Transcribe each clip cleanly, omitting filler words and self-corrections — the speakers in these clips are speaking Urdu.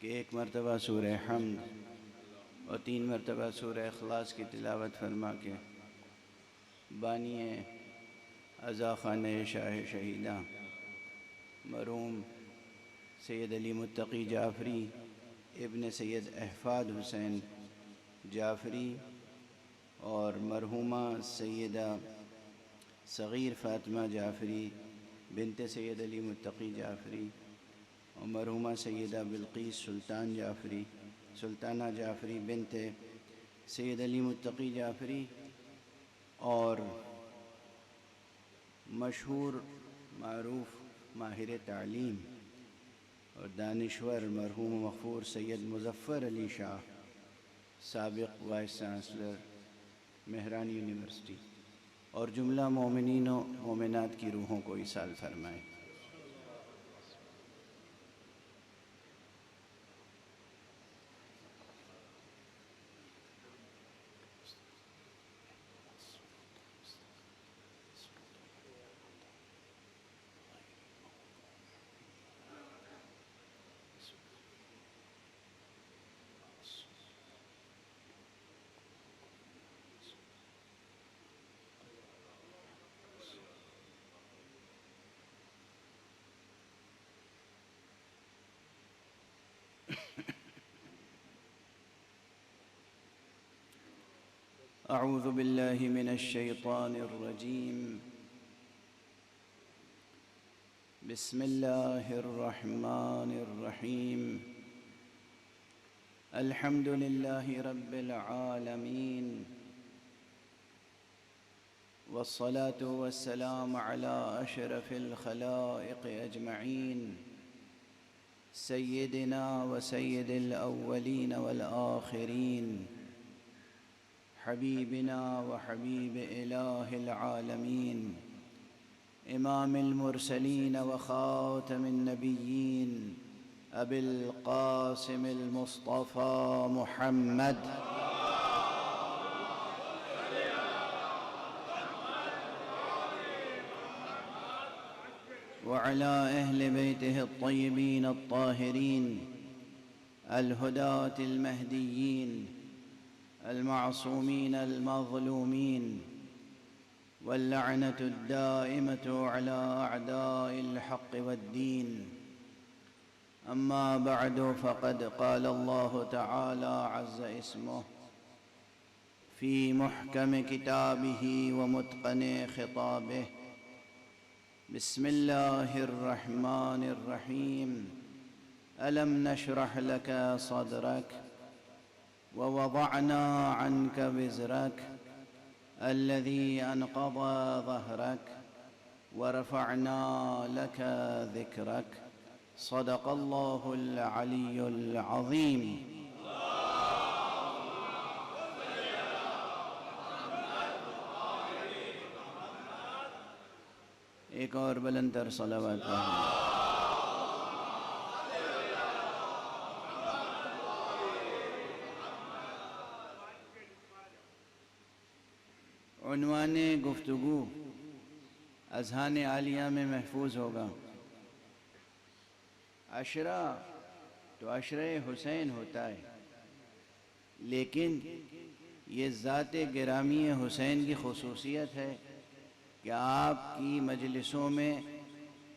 کہ ایک مرتبہ سورہ حمد اور 3 مرتبہ سورہ اخلاص کی تلاوت فرما کے بانی عزا خانہ شاہ شہیداں مرحوم سید علی متقی جعفری ابن سید احفاد حسین جعفری اور مرحومہ سیدہ صغیر فاطمہ جعفری بنت سید علی متقی جعفری اور مرحومہ سیدہ بلقیس سلطانہ جعفری بنت سید علی متقی جعفری اور مشہور معروف ماہر تعلیم اور دانشور مرحوم مغفور سید مظفر علی شاہ سابق وائس چانسلر مہران یونیورسٹی اور جملہ مومنین و مومنات کی روحوں کو ایصال فرمائے۔ اعوذ باللہ من الشیطان الرجیم بسم اللہ الرحمن الرحیم الحمد للہ رب العالمین والصلاة والسلام على اشرف الخلائق اجمعین سیدنا وسید الاولین والآخرین حبیبنا وحبیب الہ العالمین امام المرسلین وخاتم النبیین ابی القاسم المصطفى محمد وعلى اہل بیتہ الطیبین الطاہرین الہداة المہدیین المعصومين المظلومين واللعنة الدائمة على أعداء الحق والدين أما بعد فقد قال الله تعالى عز اسمه في محكم كتابه ومتقن خطابه بسم الله الرحمن الرحيم ألم نشرح لك صدرك ووضعنا عنك وزرك الذي أنقض ظهرك ورفعنا لك ذكرك صدق الله العلي العظيم۔ ایک اور بلندر صلوات پڑھیں۔ عنوان گفتگو اذہان عالیہ میں محفوظ ہوگا۔ عشرہ تو عشرہ حسین ہوتا ہے، لیکن یہ ذات گرامی حسین کی خصوصیت ہے کہ آپ کی مجلسوں میں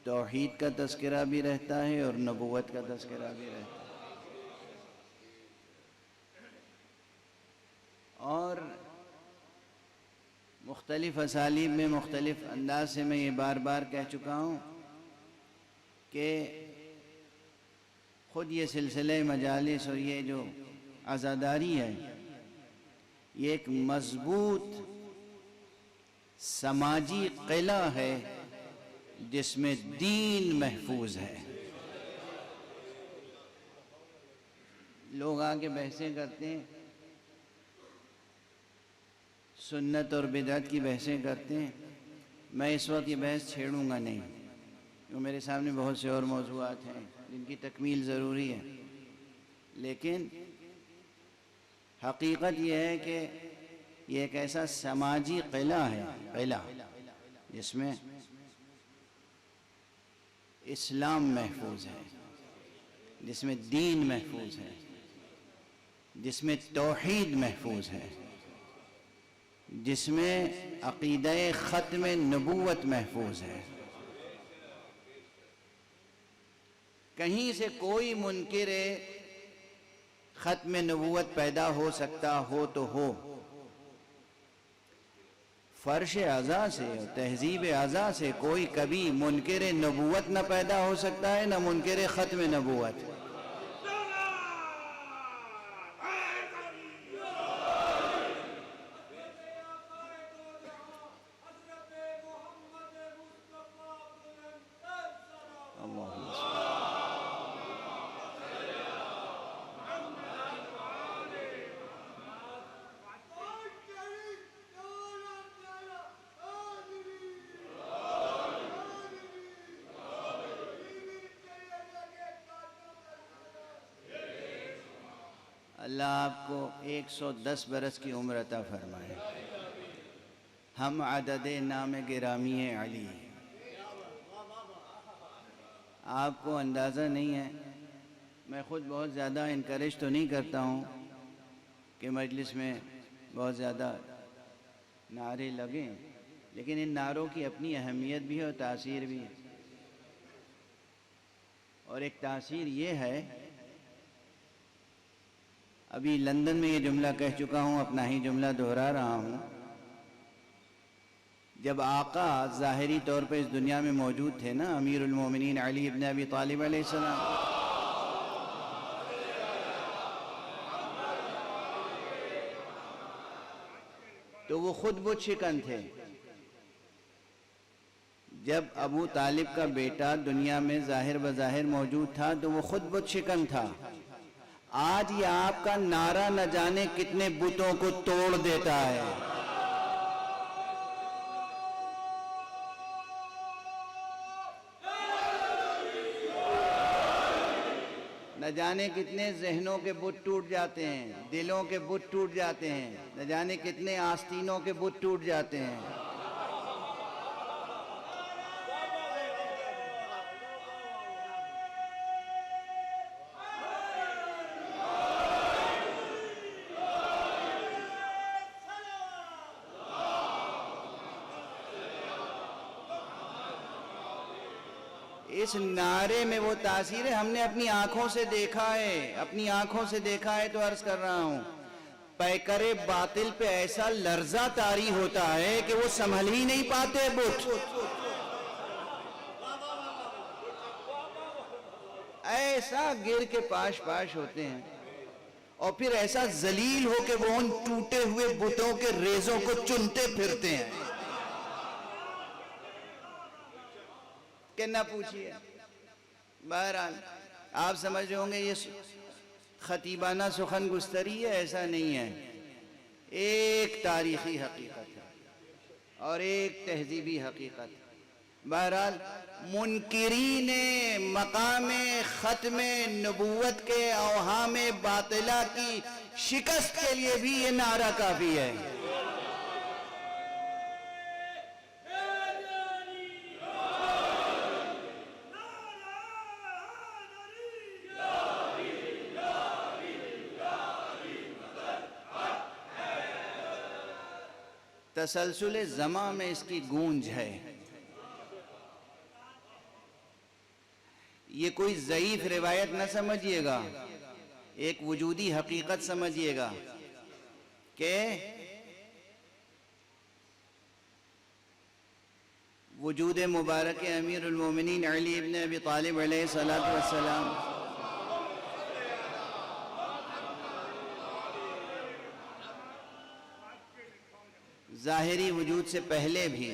توحید کا تذکرہ بھی رہتا ہے اور نبوت کا تذکرہ بھی رہتا ہے، اور مختلف اسالیب میں مختلف انداز سے میں یہ بار بار کہہ چکا ہوں کہ خود یہ سلسلہ مجالس اور یہ جو عزاداری ہے یہ ایک مضبوط سماجی قلعہ ہے جس میں دین محفوظ ہے۔ لوگ آگے بحثیں کرتے ہیں، سنت اور بدعت کی بحثیں کرتے ہیں، میں اس وقت یہ بحث چھیڑوں گا نہیں، کیونکہ میرے سامنے بہت سے اور موضوعات ہیں جن کی تکمیل ضروری ہے، لیکن حقیقت یہ ہے کہ یہ ایک ایسا سماجی قلعہ ہے، قلعہ جس میں اسلام محفوظ ہے، جس میں دین محفوظ ہے، جس میں توحید محفوظ ہے، جس میں عقیدہ ختم نبوت محفوظ ہے۔ کہیں سے کوئی منکر ختم نبوت پیدا ہو سکتا ہو تو ہو، فرش اعضاء سے اور تہذیب اعضاء سے کوئی کبھی منکر نبوت نہ پیدا ہو سکتا ہے، نہ منکر ختم نبوت۔ اللہ آپ کو 110 برس کی عمر عطا فرمائے۔ ہم عدد نام گرامی علی، آپ کو اندازہ نہیں ہے، میں خود بہت زیادہ انکریج تو نہیں کرتا ہوں کہ مجلس میں بہت زیادہ نعرے لگیں، لیکن ان نعروں کی اپنی اہمیت بھی ہے اور تاثیر بھی ہے۔ اور ایک تاثیر یہ ہے، ابھی لندن میں یہ جملہ کہہ چکا ہوں، اپنا ہی جملہ دہرا رہا ہوں، جب آقا ظاہری طور پہ اس دنیا میں موجود تھے نا، امیر المومنین علی ابن ابی طالب علیہ السلام، تو وہ خود بت شکن تھے۔ جب ابو طالب کا بیٹا دنیا میں ظاہر بظاہر موجود تھا تو وہ خود بت شکن تھا۔ آج یہ آپ کا نعرہ نہ جانے کتنے بتوں کو توڑ دیتا ہے۔ نہ جانے کتنے ذہنوں کے بت ٹوٹ جاتے ہیں، دلوں کے بت ٹوٹ جاتے ہیں، نہ جانے کتنے آستینوں کے بت ٹوٹ جاتے ہیں۔ اس نعرے میں وہ تاثیر ہے، ہم نے اپنی آنکھوں سے دیکھا ہے، اپنی آنکھوں سے دیکھا ہے، تو عرض کر رہا ہوں، پیکر باطل پہ ایسا لرزہ طاری ہوتا ہے کہ وہ سنبھل ہی نہیں پاتے بت، ایسا گر کے پاش پاش ہوتے ہیں، اور پھر ایسا ذلیل ہو کہ وہ ان ٹوٹے ہوئے بتوں کے ریزوں کو چنتے پھرتے ہیں کہ نہ پوچھئے۔ بہرحال آپ سمجھ رہے ہوں گے یہ خطیبانہ سخن گستری ہے، ایسا نہیں ہے، ایک تاریخی حقیقت ہے اور ایک تہذیبی حقیقت۔ بہرحال منکرین مقام ختم نبوت کے اوہام باطلہ کی شکست کے لیے بھی یہ نعرہ کافی ہے۔ تسلسل زماں میں اس کی گونج ہے، یہ کوئی ضعیف روایت نہ سمجھیے گا، ایک وجودی حقیقت سمجھیے گا کہ وجود مبارک امیر المومنین علی ابن ابی طالب علیہ السلام ظاہری وجود سے پہلے بھی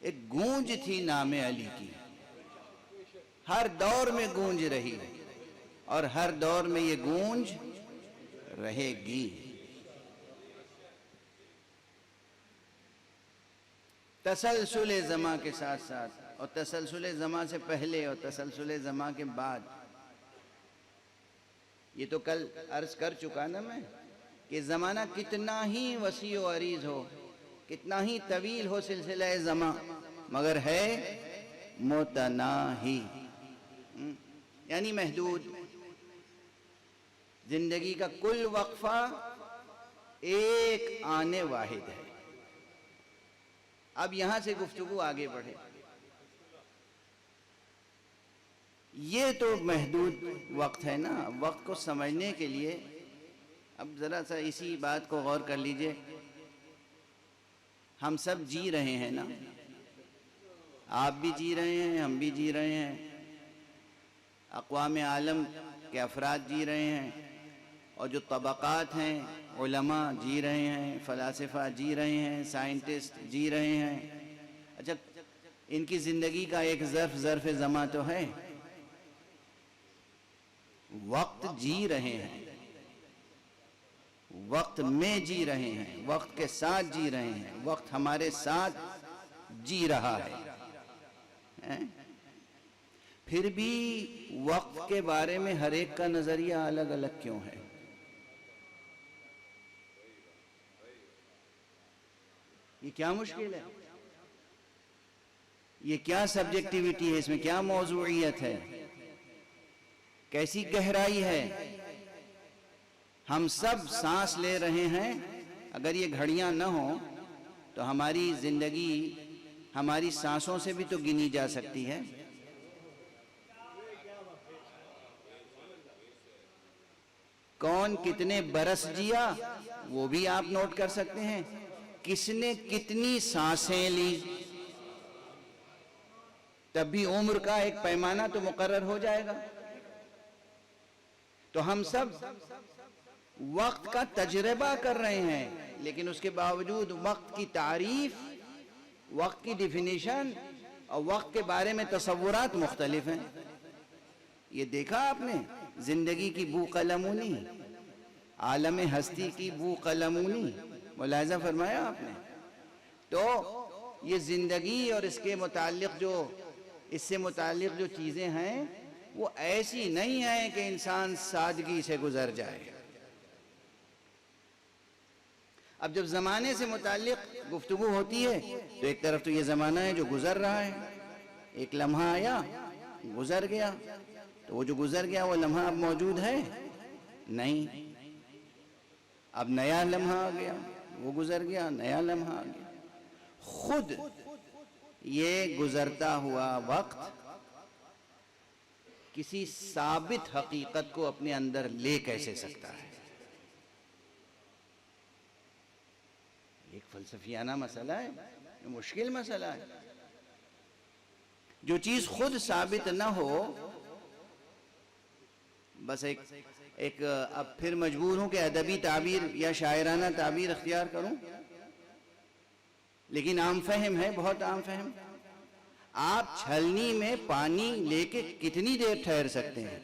ایک گونج تھی نام علی کی، ہر دور میں گونج رہی اور ہر دور میں یہ گونج رہے گی۔ تسلسل زماں کے ساتھ ساتھ، اور تسلسل زماں سے پہلے اور تسلسل زماں کے بعد، یہ تو کل عرض کر چکا نا میں کہ زمانہ کتنا ہی وسیع و عریض ہو، کتنا ہی طویل ہو سلسلہ زماں، مگر ہے متناہی، یعنی محدود۔ زندگی کا کل وقفہ ایک آنے واحد ہے۔ اب یہاں سے گفتگو آگے بڑھے۔ یہ تو محدود وقت ہے نا، وقت کو سمجھنے کے لیے اب ذرا سا اسی بات کو غور کر لیجئے۔ ہم سب جی رہے ہیں نا، آپ بھی جی رہے ہیں، ہم بھی جی رہے ہیں، اقوام عالم کے افراد جی رہے ہیں، اور جو طبقات ہیں، علماء جی رہے ہیں، فلاسفہ جی رہے ہیں، سائنٹسٹ جی رہے ہیں۔ اچھا، ان کی زندگی کا ایک ظرف زمان تو ہے، وقت جی رہے ہیں، وقت میں جی رہے ہیں، وقت کے ساتھ جی رہے ہیں، وقت ہمارے ساتھ جی رہا ہے۔ پھر بھی وقت کے بارے میں ہر ایک کا نظریہ الگ الگ کیوں ہے؟ یہ کیا مشکل ہے؟ یہ کیا سبجیکٹیویٹی ہے؟ اس میں کیا موضوعیت ہے؟ کیسی گہرائی ہے؟ ہم سب سانس لے رہے ہیں، اگر یہ گھڑیاں نہ ہوں تو ہماری زندگی ہماری سانسوں سے بھی تو گنی جا سکتی ہے۔ کون کتنے برس جیا وہ بھی آپ نوٹ کر سکتے ہیں، کس نے کتنی سانسیں لی، تب بھی عمر کا ایک پیمانہ تو مقرر ہو جائے گا۔ تو ہم سب وقت کا تجربہ کر رہے ہیں، لیکن اس کے باوجود وقت کی تعریف، وقت کی ڈیفینیشن اور وقت کے بارے میں تصورات مختلف ہیں۔ یہ دیکھا آپ نے زندگی کی بو قلمونی، عالم ہستی کی بو قلمونی، ملاحظہ فرمایا آپ نے؟ تو یہ زندگی اور اس کے متعلق اس سے متعلق جو چیزیں ہیں وہ ایسی نہیں ہیں کہ انسان سادگی سے گزر جائے۔ اب جب زمانے سے متعلق گفتگو ہوتی ہے تو ایک طرف تو یہ زمانہ ہے جو گزر رہا ہے، ایک لمحہ آیا گزر گیا، تو وہ جو گزر گیا وہ لمحہ اب موجود ہے نہیں، اب نیا لمحہ آ گیا، وہ گزر گیا، نیا لمحہ آ گیا۔ خود یہ گزرتا ہوا وقت کسی ثابت حقیقت کو اپنے اندر لے کیسے سکتا ہے؟ ایک فلسفیانہ مسئلہ ہے، مشکل مسئلہ ہے۔ جو چیز خود ثابت نہ ہو، بس ایک اب پھر مجبور ہوں کہ ادبی تعبیر یا شاعرانہ تعبیر اختیار کروں، لیکن عام فہم ہے، بہت عام فہم۔ آپ چھلنی میں پانی لے کے کتنی دیر ٹھہر سکتے ہیں؟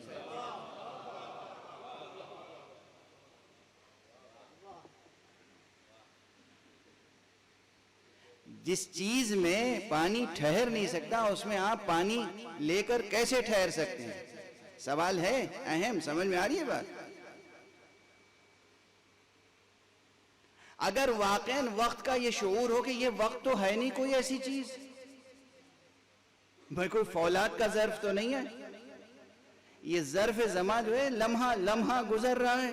جس چیز میں پانی ٹھہر نہیں سکتا اس میں آپ پانی لے کر کیسے ٹھہر سکتے ہیں؟ سوال ہے اہم، سمجھ میں آ رہی ہے بات؟ اگر واقعاً وقت کا یہ شعور ہو کہ یہ وقت تو ہے نہیں کوئی ایسی چیز، بھائی کوئی فولاد کا ظرف تو نہیں ہے، یہ ظرف زمان جو ہے لمحہ لمحہ گزر رہا ہے،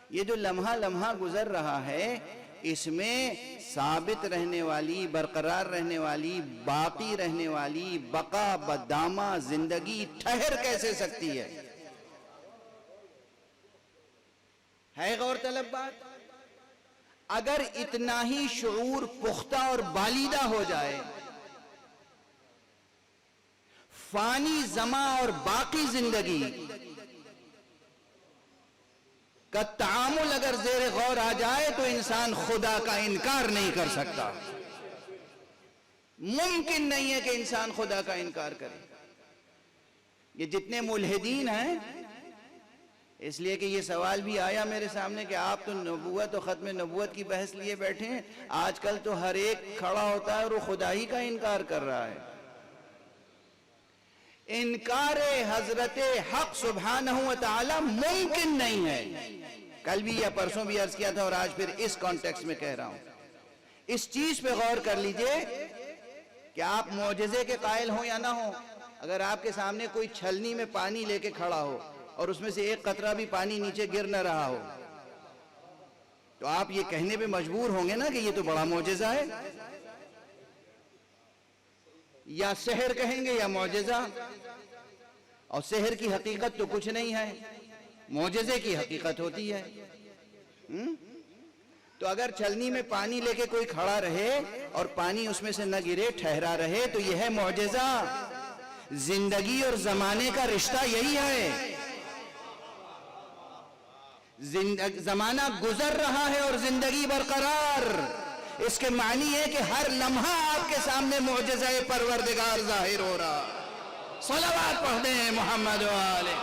یہ جو لمحہ لمحہ گزر رہا ہے اس میں ثابت رہنے والی، برقرار رہنے والی، باقی رہنے والی، بقا بدامہ زندگی ٹھہر کیسے سکتی ہے؟ غور طلب بات؟ اگر اتنا ہی شعور پختہ اور بالیدہ ہو جائے، فانی زمان اور باقی زندگی کا تعامل اگر زیر غور آ جائے تو انسان خدا کا انکار نہیں کر سکتا۔ ممکن نہیں ہے کہ انسان خدا کا انکار کرے۔ یہ جتنے ملحدین ہیں، اس لیے کہ یہ سوال بھی آیا میرے سامنے کہ آپ تو نبوت و ختم نبوت کی بحث لیے بیٹھے ہیں، آج کل تو ہر ایک کھڑا ہوتا ہے اور وہ خدا ہی کا انکار کر رہا ہے۔ انکار حضرت حق سبحانہ و تعالی ممکن نہیں ہے۔ کل بھی یا پرسوں بھی عرض کیا تھا اور آج پھر اس کانٹیکس میں کہہ رہا ہوں، اس چیز پہ غور کر لیجئے کہ آپ معجزے کے قائل ہوں یا نہ ہوں۔ اگر آپ کے سامنے کوئی چھلنی میں پانی لے کے کھڑا ہو اور اس میں سے ایک قطرہ بھی پانی نیچے گر نہ رہا ہو، تو آپ یہ کہنے پہ مجبور ہوں گے نا کہ یہ تو بڑا معجزہ ہے. یا سحر کہیں گے یا معجزہ. اور سحر کی حقیقت تو کچھ نہیں ہے، معجزے کی حقیقت ہوتی ہے. تو اگر چھلنی میں پانی لے کے کوئی کھڑا رہے اور پانی اس میں سے نہ گرے، ٹھہرا رہے، تو یہ ہے معجزہ. زندگی اور زمانے کا رشتہ یہی ہے. زمانہ گزر رہا ہے اور زندگی برقرار. اس کے معنی ہے کہ ہر لمحہ آپ کے سامنے معجزہ پروردگار ظاہر ہو رہا. صلوات پڑھ دیں محمد و آلہ.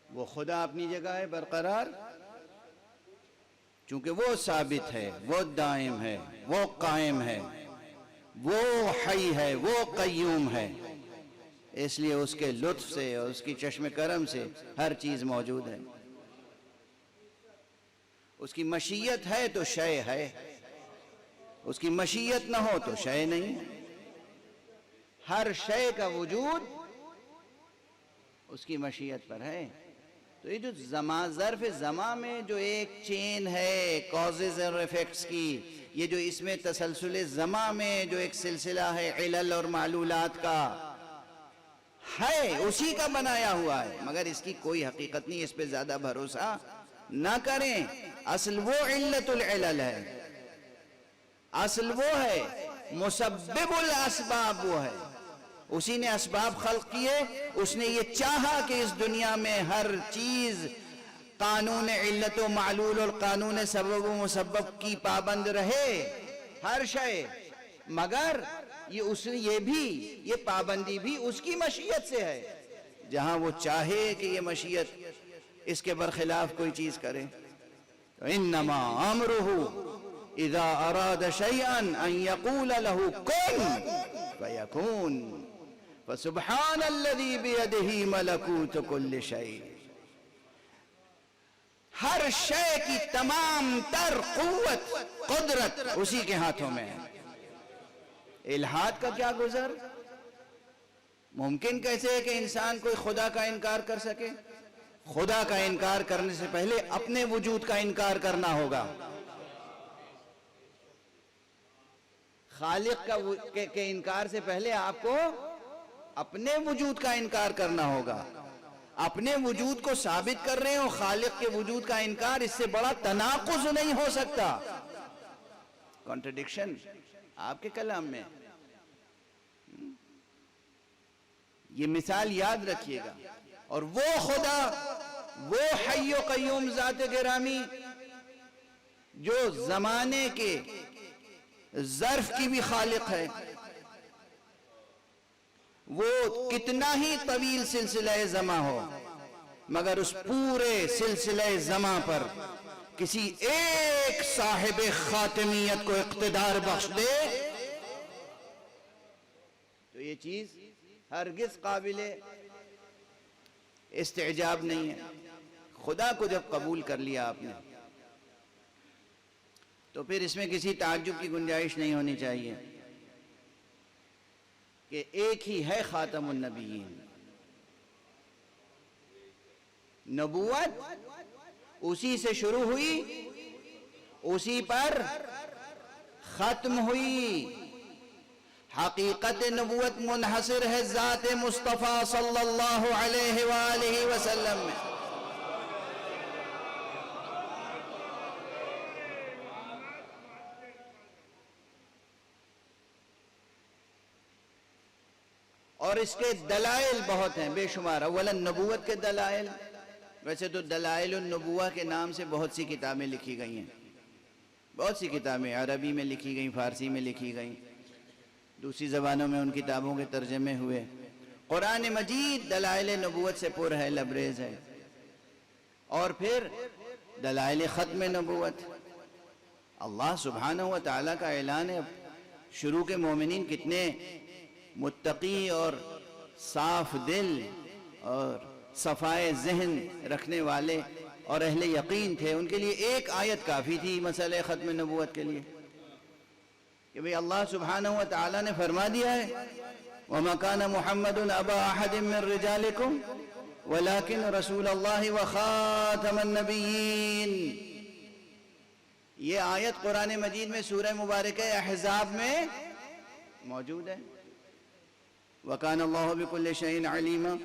وہ خدا اپنی جگہ ہے برقرار، چونکہ وہ ثابت ہے، وہ دائم ہے، وہ قائم ہے، وہ حی ہے، وہ قیوم ہے. اس لیے اس کے لطف سے اور اس کی چشم کرم سے ہر چیز موجود ہے. اس کی مشیت ہے تو شے ہے، اس کی مشیت نہ ہو تو شے نہیں. ہر شے کا وجود اس کی مشیت پر ہے. تو یہ جو ظرف زمان میں جو ایک چین ہے کازز اور ایفیکٹس کی، یہ جو اس میں تسلسل زمان میں جو ایک سلسلہ ہے علل اور معلولات کا ہے، اسی کا بنایا ہوا ہے. مگر اس کی کوئی حقیقت نہیں، اس پہ زیادہ بھروسہ نہ کریں. اصل وہ علت العلل ہے، اصل وہ ہے مسبب الاسباب، وہ ہے اسی نے اسباب خلق کیے. اس نے یہ چاہا کہ اس دنیا میں ہر چیز قانون علت و معلول اور قانون سبب و مسبب کی پابند رہے، ہر شے. مگر یہ پابندی بھی اس کی مشیت سے ہے. جہاں وہ چاہے کہ یہ مشیت اس کے برخلاف کوئی چیز کرے. انما امرہ اذا اراد شیئا ان یقول له کن فیکون. فسبحان الذی بیدہ ملکوت کل شیء. ہر شے کی تمام تر قوت قدرت اسی کے ہاتھوں میں ہے. الہاد کا کیا گزر؟ ممکن کیسے ہے کہ انسان کوئی خدا کا انکار کر سکے؟ خدا کا انکار کرنے سے پہلے اپنے وجود کا انکار کرنا ہوگا. خالق کے انکار سے پہلے آپ کو اپنے وجود کا انکار کرنا ہوگا. اپنے وجود کو ثابت کر رہے ہیں اور خالق کے وجود کا انکار، اس سے بڑا تناقض نہیں ہو سکتا. کانٹرڈکشن آپ کے کلام میں. یہ مثال یاد رکھیے گا. اور وہ خدا، وہ حی و قیوم ذات گرامی جو زمانے کے ظرف کی بھی خالق ہے، وہ کتنا ہی طویل سلسلہ زماں ہو، مگر اس پورے سلسلہ زماں پر کسی ایک صاحب خاتمیت کو اقتدار بخش دے تو یہ چیز ہرگز قابل استعجاب نہیں ہے. خدا کو جب قبول کر لیا آپ نے تو پھر اس میں کسی تعجب کی گنجائش نہیں ہونی چاہیے کہ ایک ہی ہے خاتم النبیین. نبوت اسی سے شروع ہوئی، اسی پر ختم ہوئی. حقیقت نبوت منحصر ہے ذات مصطفیٰ صلی اللہ علیہ وآلہ وسلم میں. اور اس کے دلائل بہت ہیں، بے شمار. اولا نبوت کے دلائل، ویسے تو دلائل النبوہ کے نام سے بہت سی کتابیں لکھی گئی ہیں، بہت سی کتابیں عربی میں لکھی گئیں، فارسی میں لکھی گئیں، دوسری زبانوں میں ان کتابوں کے ترجمے ہوئے۔ قرآن مجید دلائل نبوت سے پر ہے، لبریز ہے۔ اور پھر دلائل ختم نبوت، اللہ سبحانہ و تعالیٰ کا اعلان ہے۔ شروع کے مومنین کتنے متقی اور صاف دل اور صفائے ذہن رکھنے والے اور اہل یقین تھے، ان کے لیے ایک آیت کافی تھی مسئلہ ختم نبوت کے لیے، کہ بھئی اللہ سبحانہ و تعالیٰ نے فرما دیا ہے وَمَا كَانَ مُحَمَّدٌ أَبَا أَحَدٍ مِّن رِجَالِكُمْ وَلَكِنْ رَسُولَ اللَّهِ وَخَاتَمَ النَّبِيِّينَ۔ یہ آیت قرآن مجید میں سورہ مبارکہ احزاب میں موجود ہے۔ وَكَانَ اللَّهُ بِكُلِّ شَيْءٍ عَلِيمًا،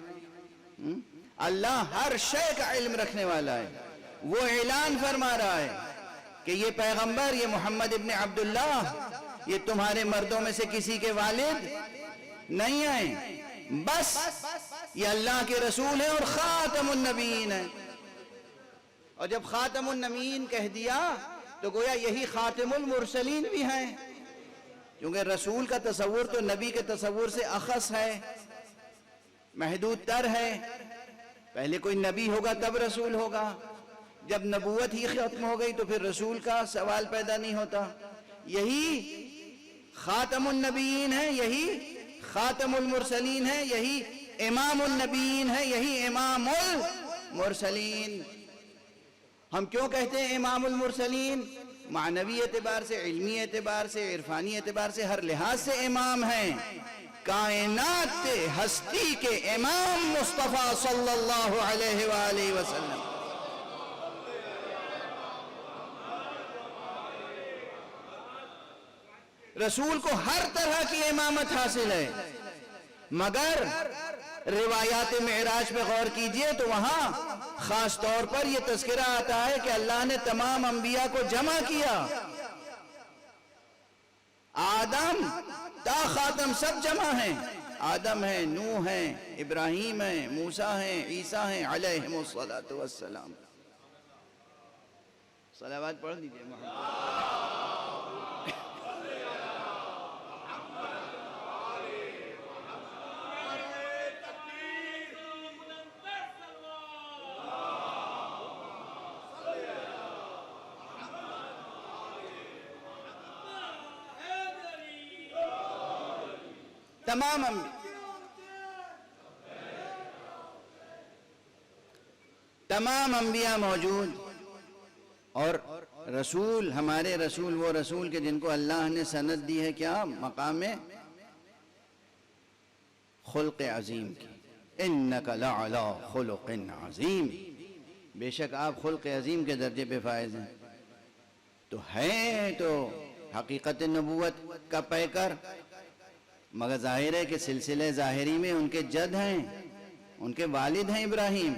اللہ ہر شے کا علم رکھنے والا ہے۔ وہ اعلان فرما رہا ہے کہ یہ پیغمبر، یہ محمد ابن عبداللہ، یہ تمہارے مردوں میں سے کسی کے والد نہیں ہیں، بس یہ اللہ کے رسول ہیں اور خاتم النبیین ہیں۔ اور جب خاتم النبیین کہہ دیا تو گویا یہی خاتم المرسلین بھی ہیں، کیونکہ رسول کا تصور تو نبی کے تصور سے اخص ہے، محدود تر ہے۔ پہلے کوئی نبی ہوگا تب رسول ہوگا، جب نبوت ہی ختم ہو گئی تو پھر رسول کا سوال پیدا نہیں ہوتا۔ یہی خاتم النبیین ہے، یہی خاتم المرسلین ہے، یہی امام النبیین ہے، یہی امام المرسلین۔ ہم کیوں کہتے ہیں امام المرسلین؟ معنوی اعتبار سے، علمی اعتبار سے، عرفانی اعتبار سے، ہر لحاظ سے امام ہیں۔ کائنات ہستی کے امام مصطفیٰ صلی اللہ علیہ وآلہ وسلم۔ رسول کو ہر طرح کی امامت حاصل ہے، مگر روایات معراج پہ غور کیجئے تو وہاں خاص طور پر یہ تذکرہ آتا ہے کہ اللہ نے تمام انبیاء کو جمع کیا، آدم تا خاتم سب جمع ہیں، آدم ہیں، نوح ہیں، ابراہیم ہیں، موسیٰ ہیں، عیسیٰ ہیں علیہم السلام۔ صلوات پڑھ دیجئے محمد۔ تمام انبیاء موجود، اور رسول، ہمارے رسول، وہ رسول کہ جن کو اللہ نے سند دی ہے کیا؟ مقام خلق عظیم کی، انک لعلی خلق عظیم، بے شک آپ خلق عظیم کے درجے پہ فائز ہیں۔ تو ہیں تو حقیقت نبوت کا پیکر، مگر ظاہر ہے کہ سلسلہ ظاہری میں ان کے جد ہیں، ان کے والد ہیں ابراہیم۔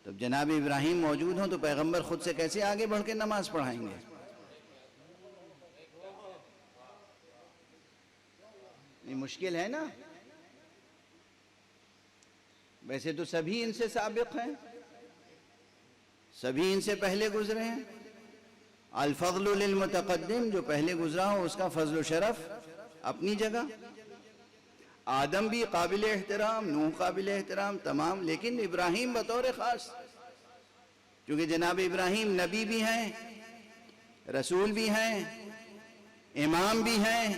تو جناب ابراہیم موجود ہوں تو پیغمبر خود سے کیسے آگے بڑھ کے نماز پڑھائیں گے؟ یہ مشکل ہے نا۔ ویسے تو سبھی ان سے سابق ہیں، سبھی ان سے پہلے گزرے ہیں۔ الفضل للمتقدم، جو پہلے گزرا ہو اس کا فضل و شرف اپنی جگہ۔ آدم بھی قابل احترام، نوح قابل احترام، تمام، لیکن ابراہیم بطور خاص، کیونکہ جناب ابراہیم نبی بھی ہیں، رسول بھی ہیں، امام بھی ہیں،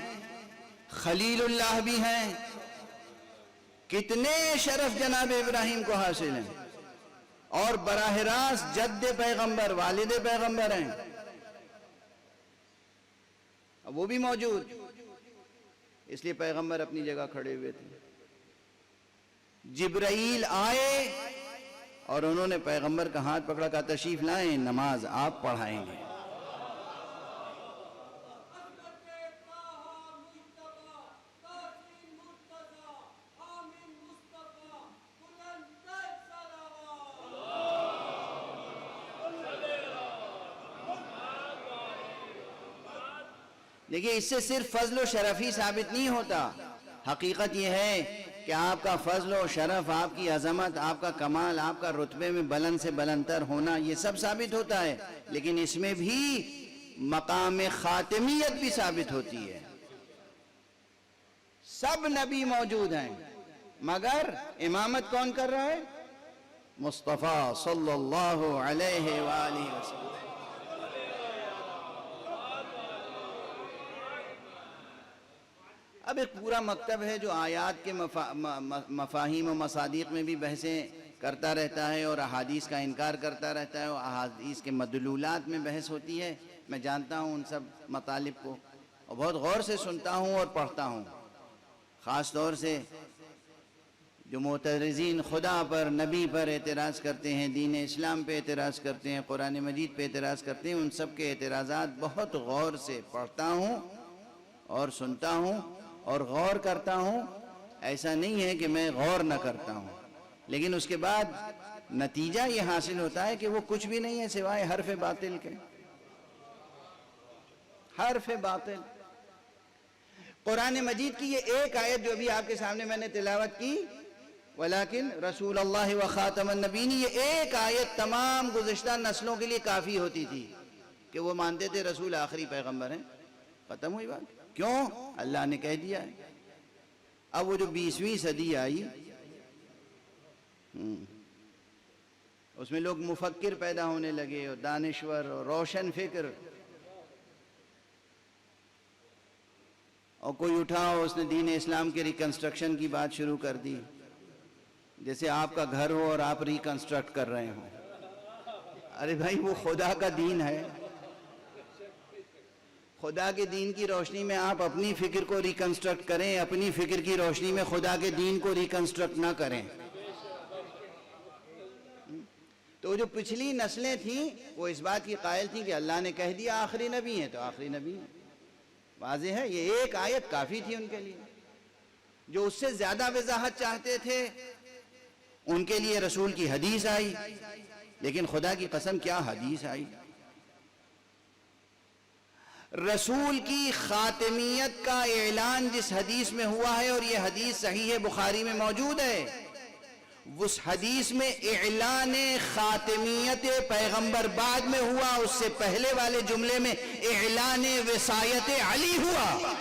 خلیل اللہ بھی ہیں۔ کتنے شرف جناب ابراہیم کو حاصل ہیں، اور براہ راست جد پیغمبر، والد پیغمبر ہیں، وہ بھی موجود، اس لیے پیغمبر اپنی جگہ کھڑے ہوئے تھے۔ جبرائیل آئے اور انہوں نے پیغمبر کا ہاتھ پکڑا، کہا تشریف لائیں، نماز آپ پڑھائیں گے۔ دیکھیے اس سے صرف فضل و شرف ہی ثابت نہیں ہوتا، حقیقت یہ ہے کہ آپ کا فضل و شرف، آپ کی عظمت، آپ کا کمال، آپ کا رتبے میں بلند سے بلندتر ہونا، یہ سب ثابت ہوتا ہے، لیکن اس میں بھی مقام خاتمیت بھی ثابت ہوتی ہے۔ سب نبی موجود ہیں، مگر امامت کون کر رہا ہے؟ مصطفیٰ صلی اللہ علیہ وآلہ وسلم۔ اب ایک پورا مکتب ہے جو آیات کے مفاہیم و مصادیق میں بھی بحثیں کرتا رہتا ہے اور احادیث کا انکار کرتا رہتا ہے، اور احادیث کے مدلولات میں بحث ہوتی ہے۔ میں جانتا ہوں ان سب مطالب کو اور بہت غور سے سنتا ہوں اور پڑھتا ہوں، خاص طور سے جو معترضین خدا پر، نبی پر اعتراض کرتے ہیں، دین اسلام پہ اعتراض کرتے ہیں، قرآن مجید پہ اعتراض کرتے ہیں، ان سب کے اعتراضات بہت غور سے پڑھتا ہوں اور سنتا ہوں اور غور کرتا ہوں۔ ایسا نہیں ہے کہ میں غور نہ کرتا ہوں، لیکن اس کے بعد نتیجہ یہ حاصل ہوتا ہے کہ وہ کچھ بھی نہیں ہے سوائے حرف باطل کے، حرف باطل۔ قرآن مجید کی یہ ایک آیت جو ابھی آپ کے سامنے میں نے تلاوت کی، ولیکن رسول اللہ و خاتم النبیین، یہ ایک آیت تمام گزشتہ نسلوں کے لیے کافی ہوتی تھی کہ وہ مانتے تھے رسول آخری پیغمبر ہیں، ختم ہوئی بات۔ کیوں؟ اللہ نے کہہ دیا ہے۔ اب وہ جو 20ویں صدی آئی، اس میں لوگ مفکر پیدا ہونے لگے اور دانشور اور روشن فکر، اور کوئی اٹھا اور اس نے دین اسلام کے ریکنسٹرکشن کی بات شروع کر دی، جیسے آپ کا گھر ہو اور آپ ریکنسٹرکٹ کر رہے ہوں۔ ارے بھائی، وہ خدا کا دین ہے، خدا کے دین کی روشنی میں آپ اپنی فکر کو ریکنسٹرکٹ کریں، اپنی فکر کی روشنی میں خدا کے دین کو ریکنسٹرکٹ نہ کریں۔ تو جو پچھلی نسلیں تھیں وہ اس بات کی قائل تھیں کہ اللہ نے کہہ دیا آخری نبی ہیں تو آخری نبی ہیں، واضح ہے۔ یہ ایک آیت کافی تھی ان کے لیے۔ جو اس سے زیادہ وضاحت چاہتے تھے ان کے لیے رسول کی حدیث آئی، لیکن خدا کی قسم کیا حدیث آئی! رسول کی خاتمیت کا اعلان جس حدیث میں ہوا ہے، اور یہ حدیث صحیح بخاری میں موجود ہے، اس حدیث میں اعلان خاتمیت پیغمبر بعد میں ہوا، اس سے پہلے والے جملے میں اعلان وصایت علی ہوا۔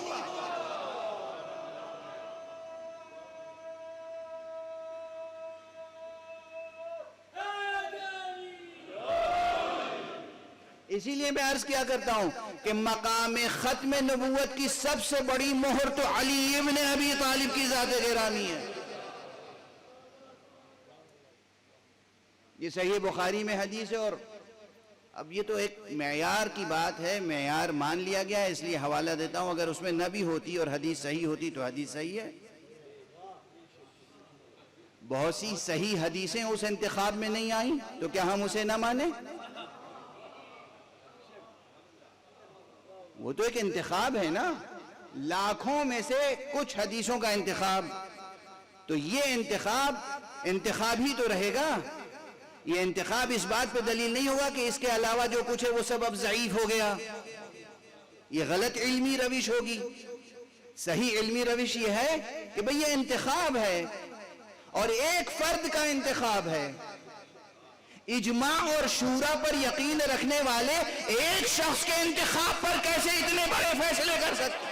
اسی لیے میں عرض کیا کرتا ہوں کہ مقام ختم نبوت کی سب سے بڑی مہر تو علی ابن ابی طالب کی ذات گرامی ہے۔ یہ صحیح بخاری میں حدیث ہے، اور اب یہ تو ایک معیار کی بات ہے، معیار مان لیا گیا ہے، اس لیے حوالہ دیتا ہوں۔ اگر اس میں نہ بھی ہوتی اور حدیث صحیح ہوتی تو حدیث صحیح ہے۔ بہت سی صحیح حدیثیں اس انتخاب میں نہیں آئیں تو کیا ہم اسے نہ مانیں؟ وہ تو ایک انتخاب ہے نا، لاکھوں میں سے کچھ حدیثوں کا انتخاب، تو یہ انتخاب ہی تو رہے گا۔ یہ انتخاب اس بات پہ دلیل نہیں ہوگا کہ اس کے علاوہ جو کچھ ہے وہ سب اب ضعیف ہو گیا۔ یہ غلط علمی روش ہوگی۔ صحیح علمی روش یہ ہے کہ بھئی یہ انتخاب ہے اور ایک فرد کا انتخاب ہے۔ اجماع اور شورا پر یقین رکھنے والے ایک شخص کے انتخاب پر کیسے اتنے بڑے فیصلے کر سکتے؟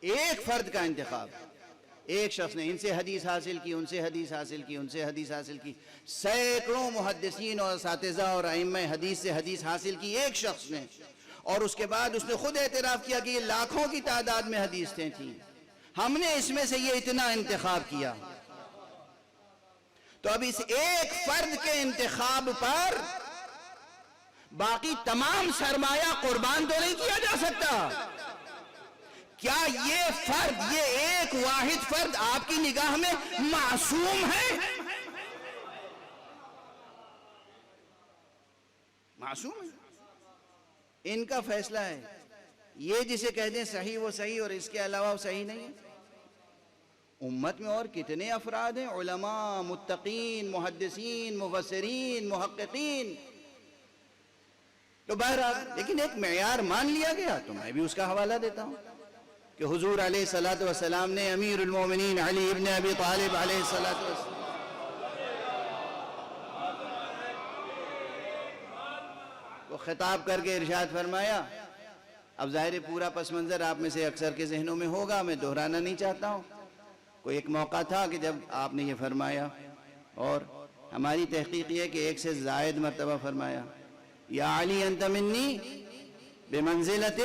ایک فرد کا انتخاب، ایک شخص نے ان سے حدیث حاصل کی، ان سے حدیث حاصل کی، ان سے حدیث حاصل کی، سینکڑوں محدثین اور اساتذہ اور ائمہ حدیث سے حدیث حاصل کی ایک شخص نے، اور اس کے بعد اس نے خود اعتراف کیا کہ یہ لاکھوں کی تعداد میں حدیثیں تھیں، ہم نے اس میں سے یہ اتنا انتخاب کیا۔ تو اب اس ایک فرد کے انتخاب پر باقی تمام سرمایہ قربان تو نہیں کیا جا سکتا۔ کیا یہ فرد، یہ ایک واحد فرد آپ کی نگاہ میں معصوم ہے؟ معصوم ہے؟ ان کا فیصلہ ہے، یہ جسے کہہ دیں صحیح وہ صحیح اور اس کے علاوہ وہ صحیح نہیں ہے۔ امت میں اور کتنے افراد ہیں، علماء، متقین، محدثین، مفسرین، محققین. تو بہرحال لیکن ایک معیار مان لیا گیا، تو میں بھی اس کا حوالہ دیتا ہوں کہ حضور علیہ الصلوۃ والسلام نے امیر المومنین علی ابن ابی طالب علیہ الصلوۃ والسلام کو خطاب کر کے ارشاد فرمایا. اب ظاہر پورا پس منظر آپ میں سے اکثر کے ذہنوں میں ہوگا، میں دہرانا نہیں چاہتا ہوں. کوئی ایک موقع تھا کہ جب آپ نے یہ فرمایا، اور ہماری تحقیق یہ کہ ایک سے زائد مرتبہ فرمایا، یا علی انت منی بمنزلت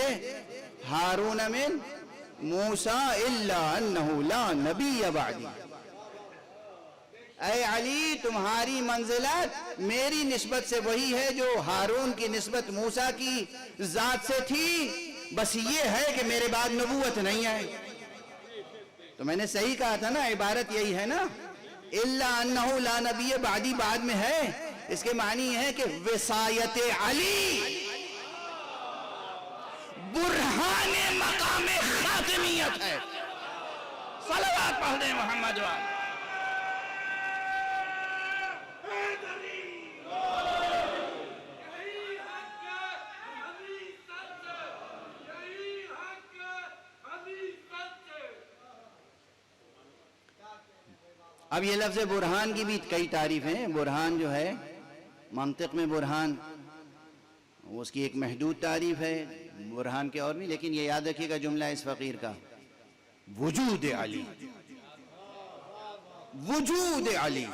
ہارون من موسیٰ الا انہ لا نبی بعدی. اے علی تمہاری منزلت میری نسبت سے وہی ہے جو ہارون کی نسبت موسیٰ کی ذات سے تھی، بس یہ ہے کہ میرے بعد نبوت نہیں ہے. تو میں نے صحیح کہا تھا نا، عبارت یہی ہے نا، الا انہ لا نبی بعدی بعد میں ہے. اس کے معنی یہ ہے کہ وصایت علی برہان مقام خاتمیت ہے. صلوات پڑھ دیں محمد والے. اب یہ لفظ برہان کی بھی کئی تعریفیں ہیں. برہان جو ہے منطق میں برہان، اس کی ایک محدود تعریف ہے، برہان کے اور بھی. لیکن یہ یاد رکھیے گا جملہ اس فقیر کا، وجود علی، وجود علی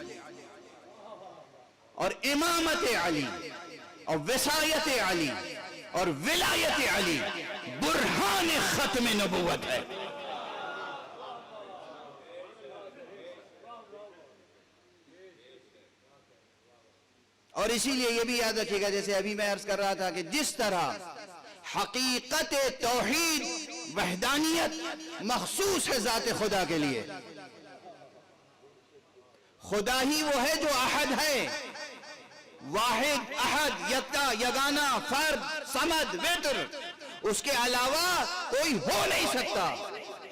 اور امامت علی اور وصایت علی اور ولایت علی برہان ختم نبوت ہے. اور اسی لیے یہ بھی یاد رکھیے گا، جیسے ابھی میں عرض کر رہا تھا کہ جس طرح حقیقت توحید وحدانیت مخصوص ہے ذات خدا کے لیے، خدا ہی وہ ہے جو احد ہے، واحد، احد، یکتا، یگانہ، فرد، صمد، وتر، اس کے علاوہ کوئی ہو نہیں سکتا.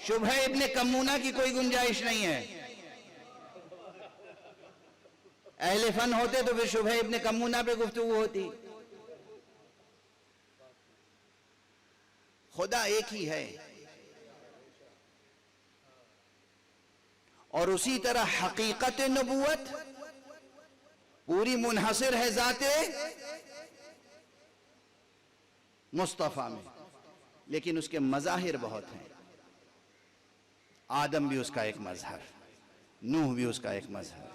شبہ ابن کمونہ کی کوئی گنجائش نہیں ہے. اہل فن ہوتے تو پھر شبہ ابن کمونہ پہ گفتگو ہوتی. خدا ایک ہی ہے، اور اسی طرح حقیقت نبوت پوری منحصر ہے ذات مصطفیٰ میں، لیکن اس کے مظاہر بہت ہیں. آدم بھی اس کا ایک مظہر، نوح بھی اس کا ایک مظہر،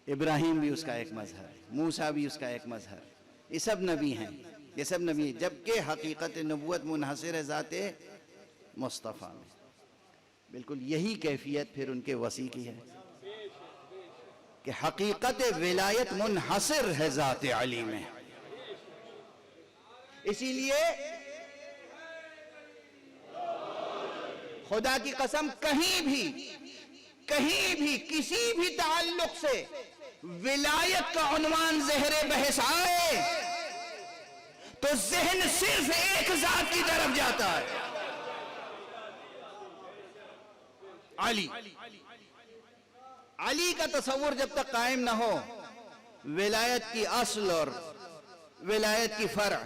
ابراہیم بھی اس کا ایک مظہر، موسیٰ بھی اس کا ایک مظہر. یہ سب نبی ہیں، یہ سب نبی ہیں، جبکہ حقیقت نبوت منحصر ہے ذات مصطفیٰ میں. بالکل یہی کیفیت پھر ان کے وسیع کی ہے کہ حقیقت ولایت منحصر ہے ذات علی میں. اسی لیے خدا کی قسم کہیں بھی کسی بھی تعلق سے ولایت کا عنوان زہر بحث آئے تو ذہن صرف ایک ذات کی طرف جاتا ہے، علی. علی کا تصور جب تک قائم نہ ہو، ولایت کی اصل اور ولایت کی فرع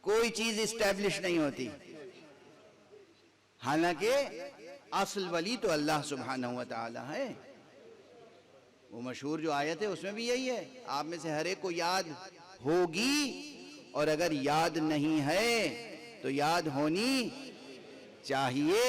کوئی چیز اسٹیبلش نہیں ہوتی. حالانکہ اصل ولی تو اللہ سبحانہ و تعالی ہے. وہ مشہور جو آیت ہے اس میں بھی یہی ہے، آپ میں سے ہر ایک کو یاد ہوگی، اور اگر یاد نہیں ہے تو یاد ہونی چاہیے.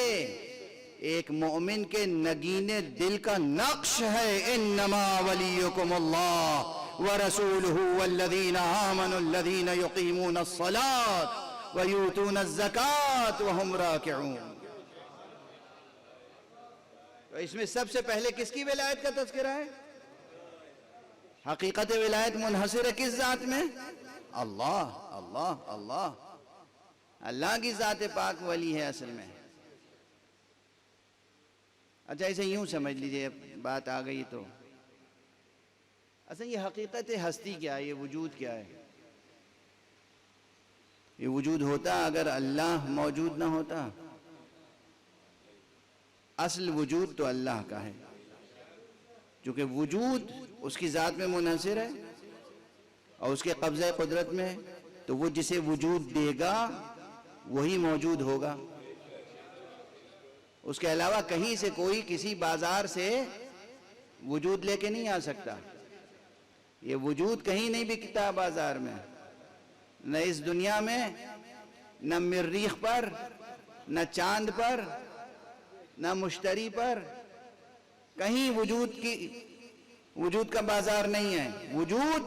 ایک مومن کے نگین دل کا نقش ہے، انما ولیکم اللہ ورسولہ والذین آمنوا الذین یقیمون الصلاة ویؤتون الزکاة وہم راکعون. تو اس میں سب سے پہلے کس کی ولایت کا تذکرہ ہے؟ حقیقت ولایت منحصر ہے کس ذات میں؟ اللہ اللہ اللہ. اللہ کی ذات پاک ولی ہے اصل میں. اچھا اسے یوں سمجھ لیجئے، بات آ گئی تو اصل یہ حقیقت ہستی کیا ہے، یہ وجود کیا ہے؟ یہ وجود ہوتا اگر اللہ موجود نہ ہوتا؟ اصل وجود تو اللہ کا ہے، چونکہ وجود اس کی ذات میں منحصر ہے اور اس کے قبضہ قدرت میں ہے، تو وہ جسے وجود دے گا وہی موجود ہوگا۔ اس کے علاوہ کہیں سے کوئی کسی بازار سے وجود لے کے نہیں آ سکتا۔ یہ وجود کہیں نہیں بکتا بازار میں، نہ اس دنیا میں، نہ مریخ پر، نہ چاند پر، نہ مشتری پر، کہیں وجود کا بازار نہیں ہے۔ وجود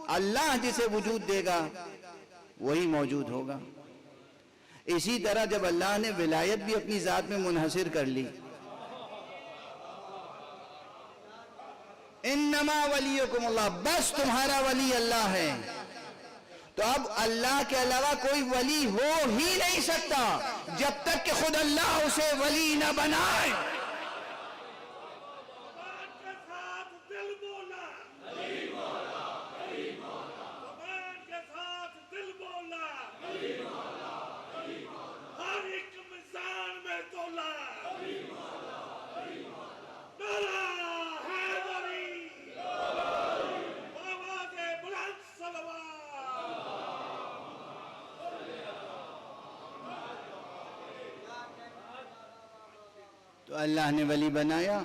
اللہ جسے وجود دے گا وہی موجود ہوگا۔ اسی طرح جب اللہ نے ولایت بھی اپنی ذات میں منحصر کر لی، انما ولیکم اللہ، بس تمہارا ولی اللہ ہے، تو اب اللہ کے علاوہ کوئی ولی ہو ہی نہیں سکتا جب تک کہ خود اللہ اسے ولی نہ بنائے۔ تو اللہ نے ولی بنایا،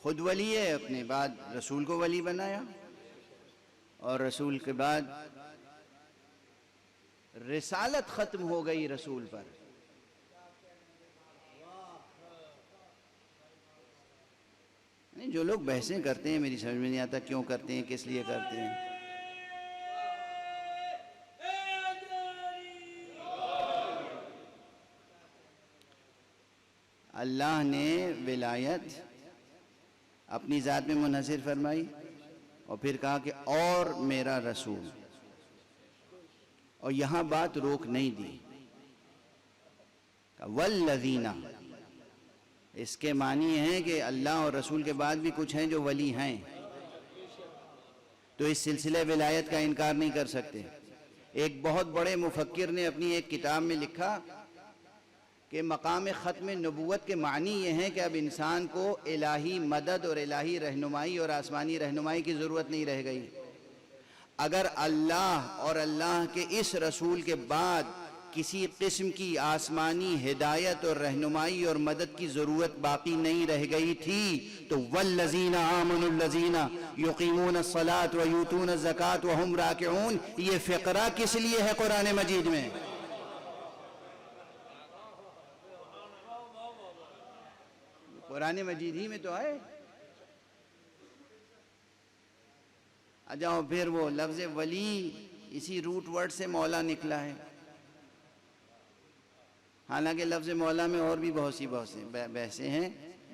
خود ولی ہے، اپنے بعد رسول کو ولی بنایا، اور رسول کے بعد رسالت ختم ہو گئی رسول پر۔ جو لوگ بحثیں کرتے ہیں میری سمجھ میں نہیں آتا کیوں کرتے ہیں، کس لیے کرتے ہیں۔ اللہ نے ولایت اپنی ذات میں منحصر فرمائی اور پھر کہا کہ اور میرا رسول، اور یہاں بات روک نہیں دی، والذین، اس کے معنی ہے کہ اللہ اور رسول کے بعد بھی کچھ ہیں جو ولی ہیں، تو اس سلسلہ ولایت کا انکار نہیں کر سکتے۔ ایک بہت بڑے مفکر نے اپنی ایک کتاب میں لکھا کہ مقام ختم نبوت کے معنی یہ ہیں کہ اب انسان کو الہی مدد اور الہی رہنمائی اور آسمانی رہنمائی کی ضرورت نہیں رہ گئی۔ اگر اللہ اور اللہ کے اس رسول کے بعد کسی قسم کی آسمانی ہدایت اور رہنمائی اور مدد کی ضرورت باقی نہیں رہ گئی تھی تو والذین آمنوا الذین یقیمون الصلاۃ ویؤتون الزکاۃ وہم راکعون، یہ فقرہ کس لیے ہے قرآن مجید میں؟ قرآن مجید ہی میں تو ہے۔ جاؤ پھر وہ لفظ ولی اسی روٹ ورڈ سے مولا نکلا ہے، حالانکہ لفظ مولا میں اور بھی بہت سی بحثیں ہیں،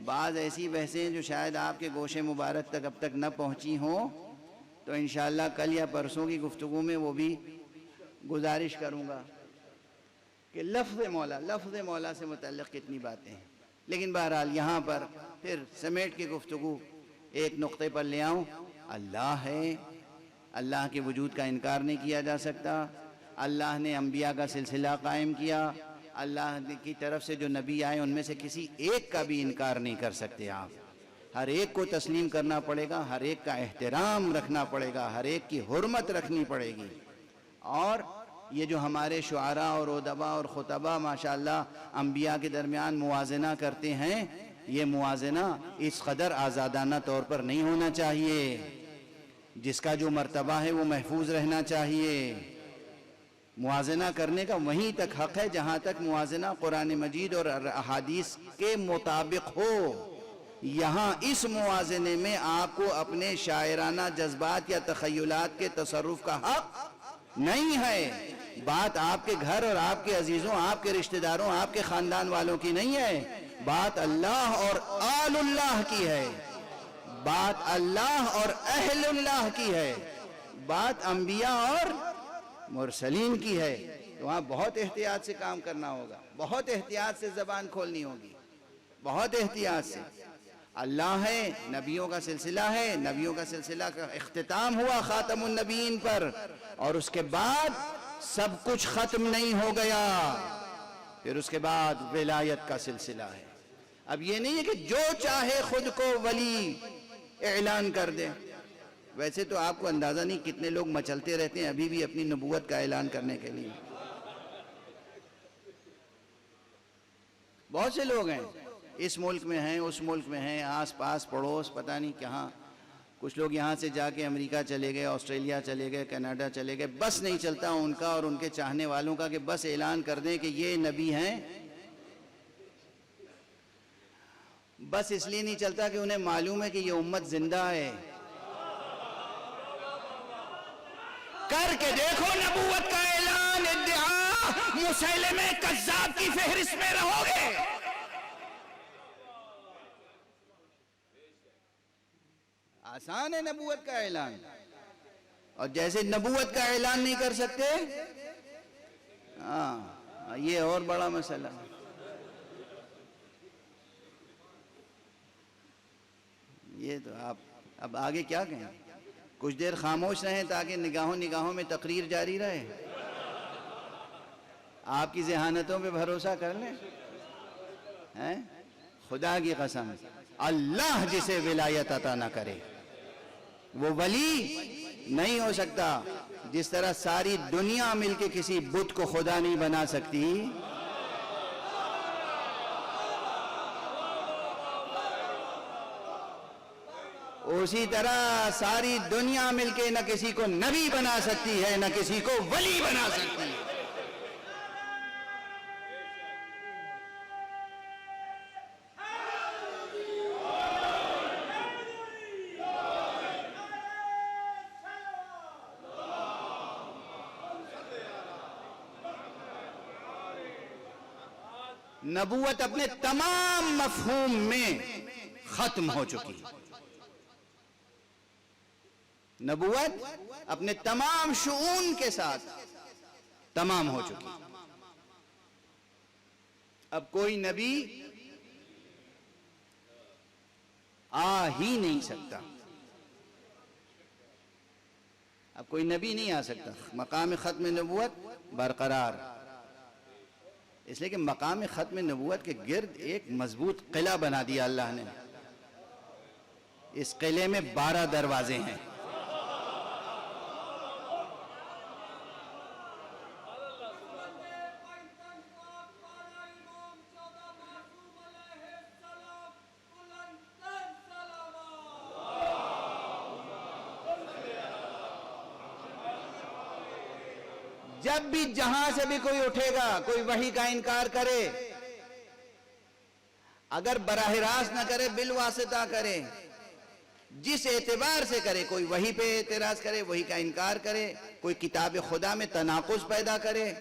بعض ایسی بحثیں جو شاید آپ کے گوش مبارک تک اب تک نہ پہنچی ہوں، تو انشاءاللہ کل یا پرسوں کی گفتگو میں وہ بھی گزارش کروں گا کہ لفظ مولا سے متعلق کتنی باتیں ہیں۔ لیکن بہرحال یہاں پر پھر سمیٹ کے گفتگو ایک نقطے پر لے آؤں، اللہ ہے، اللہ کے وجود کا انکار نہیں کیا جا سکتا، اللہ نے انبیاء کا سلسلہ قائم کیا، اللہ کی طرف سے جو نبی آئے ان میں سے کسی ایک کا بھی انکار نہیں کر سکتے آپ، ہر ایک کو تسلیم کرنا پڑے گا، ہر ایک کا احترام رکھنا پڑے گا، ہر ایک کی حرمت رکھنی پڑے گی۔ اور یہ جو ہمارے شعراء اور ادباء اور خطباء ماشاءاللہ انبیاء کے درمیان موازنہ کرتے ہیں، یہ موازنہ اس قدر آزادانہ طور پر نہیں ہونا چاہیے، جس کا جو مرتبہ ہے وہ محفوظ رہنا چاہیے۔ موازنہ کرنے کا وہیں تک حق ہے جہاں تک موازنہ قرآن مجید اور احادیث کے مطابق ہو۔ یہاں اس موازنے میں آپ کو اپنے شاعرانہ جذبات یا تخیلات کے تصرف کا حق نہیں ہے۔ بات آپ کے گھر اور آپ کے عزیزوں، آپ کے رشتہ داروں، آپ کے خاندان والوں کی نہیں ہے، بات اللہ اور آل اللہ کی ہے، بات اللہ اور اہل اللہ کی ہے، بات انبیاء اور مرسلین کی ہے۔ تو وہاں بہت احتیاط سے کام کرنا ہوگا، بہت احتیاط سے زبان کھولنی ہوگی، بہت احتیاط سے۔ اللہ ہے، نبیوں کا سلسلہ ہے، نبیوں کا سلسلہ کا اختتام ہوا خاتم النبیین پر، اور اس کے بعد سب کچھ ختم نہیں ہو گیا، پھر اس کے بعد ولایت کا سلسلہ ہے۔ اب یہ نہیں ہے کہ جو چاہے خود کو ولی اعلان کر دے. ویسے تو آپ کو اندازہ نہیں کتنے لوگ مچلتے رہتے ہیں ابھی بھی اپنی نبوت کا اعلان کرنے کے لیے. بہت سے لوگ ہیں، اس ملک میں ہیں، اس ملک میں ہیں، آس پاس پڑوس پتہ نہیں کہاں. کچھ لوگ یہاں سے جا کے امریکہ چلے گئے، آسٹریلیا چلے گئے، کینیڈا چلے گئے. بس نہیں چلتا ان کا اور ان کے چاہنے والوں کا کہ بس اعلان کر دیں کہ یہ نبی ہیں. بس اس لیے نہیں چلتا کہ انہیں معلوم ہے کہ یہ امت زندہ ہے. کر کے دیکھو نبوت کا اعلان، ادعا، مسیلمہ کذاب کی فہرست میں رہو گے. آسان ہے نبوت کا اعلان. اور جیسے نبوت کا اعلان نہیں کر سکتے، ہاں یہ اور بڑا مسئلہ. یہ تو آپ اب آگے کیا کہیں؟ کچھ دیر خاموش رہیں تاکہ نگاہوں میں تقریر جاری رہے. آپ کی ذہانتوں پہ بھروسہ کر لیں. خدا کی قسم، اللہ جسے ولایت عطا نہ کرے وہ ولی نہیں ہو سکتا. جس طرح ساری دنیا مل کے کسی بت کو خدا نہیں بنا سکتی، اسی طرح ساری دنیا مل کے نہ کسی کو نبی بنا سکتی ہے، نہ کسی کو ولی بنا سکتی ہے. نبوت اپنے تمام مفہوم میں ختم ہو چکی. نبوت اپنے تمام شؤون کے ساتھ تمام ہو چکی. اب کوئی نبی آ ہی نہیں سکتا. اب کوئی نبی نہیں آ سکتا. مقام ختم نبوت برقرار، اس لیے کہ مقام ختم نبوت کے گرد ایک مضبوط قلعہ بنا دیا اللہ نے. اس قلعے میں 12 دروازے ہیں. جب بھی جہاں سے بھی کوئی اٹھے گا، کوئی وحی کا انکار کرے، اگر براہ راست نہ کرے بالواسطہ کرے، جس اعتبار سے کرے، کوئی وحی پہ اعتراض کرے، وحی کا انکار کرے، کوئی کتاب خدا میں تناقض پیدا کرے،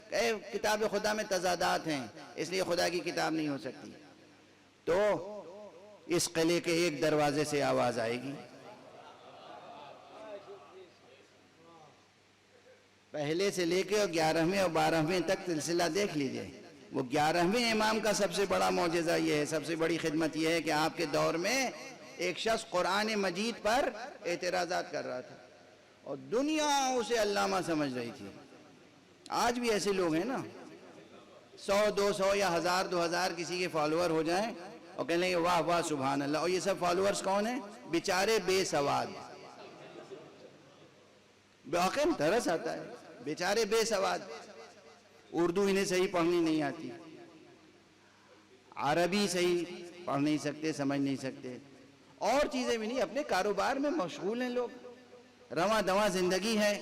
کہے کتاب خدا میں تضادات ہیں اس لیے خدا کی کتاب نہیں ہو سکتی، تو اس قلعے کے ایک دروازے سے آواز آئے گی. پہلے سے لے کے 11ویں اور 12ویں تک سلسلہ دیکھ لیجئے. وہ 11ویں امام کا سب سے بڑا معجزہ یہ ہے، سب سے بڑی خدمت یہ ہے کہ آپ کے دور میں ایک شخص قرآن مجید پر اعتراضات کر رہا تھا اور دنیا اسے علامہ سمجھ رہی تھی. آج بھی ایسے لوگ ہیں نا، 100 200 یا 1000 2000 کسی کے فالوور ہو جائیں اور کہنے لگے واہ واہ سبحان اللہ. اور یہ سب فالوورز کون ہیں؟ بیچارے بے سواد. واقعی ترس آتا ہے، بیچارے بے سواد. اردو انہیں صحیح پڑھنی نہیں آتی، عربی صحیح پڑھ نہیں سکتے، سمجھ نہیں سکتے، اور چیزیں بھی نہیں. اپنے کاروبار میں مشغول ہیں لوگ، رواں دواں زندگی ہے.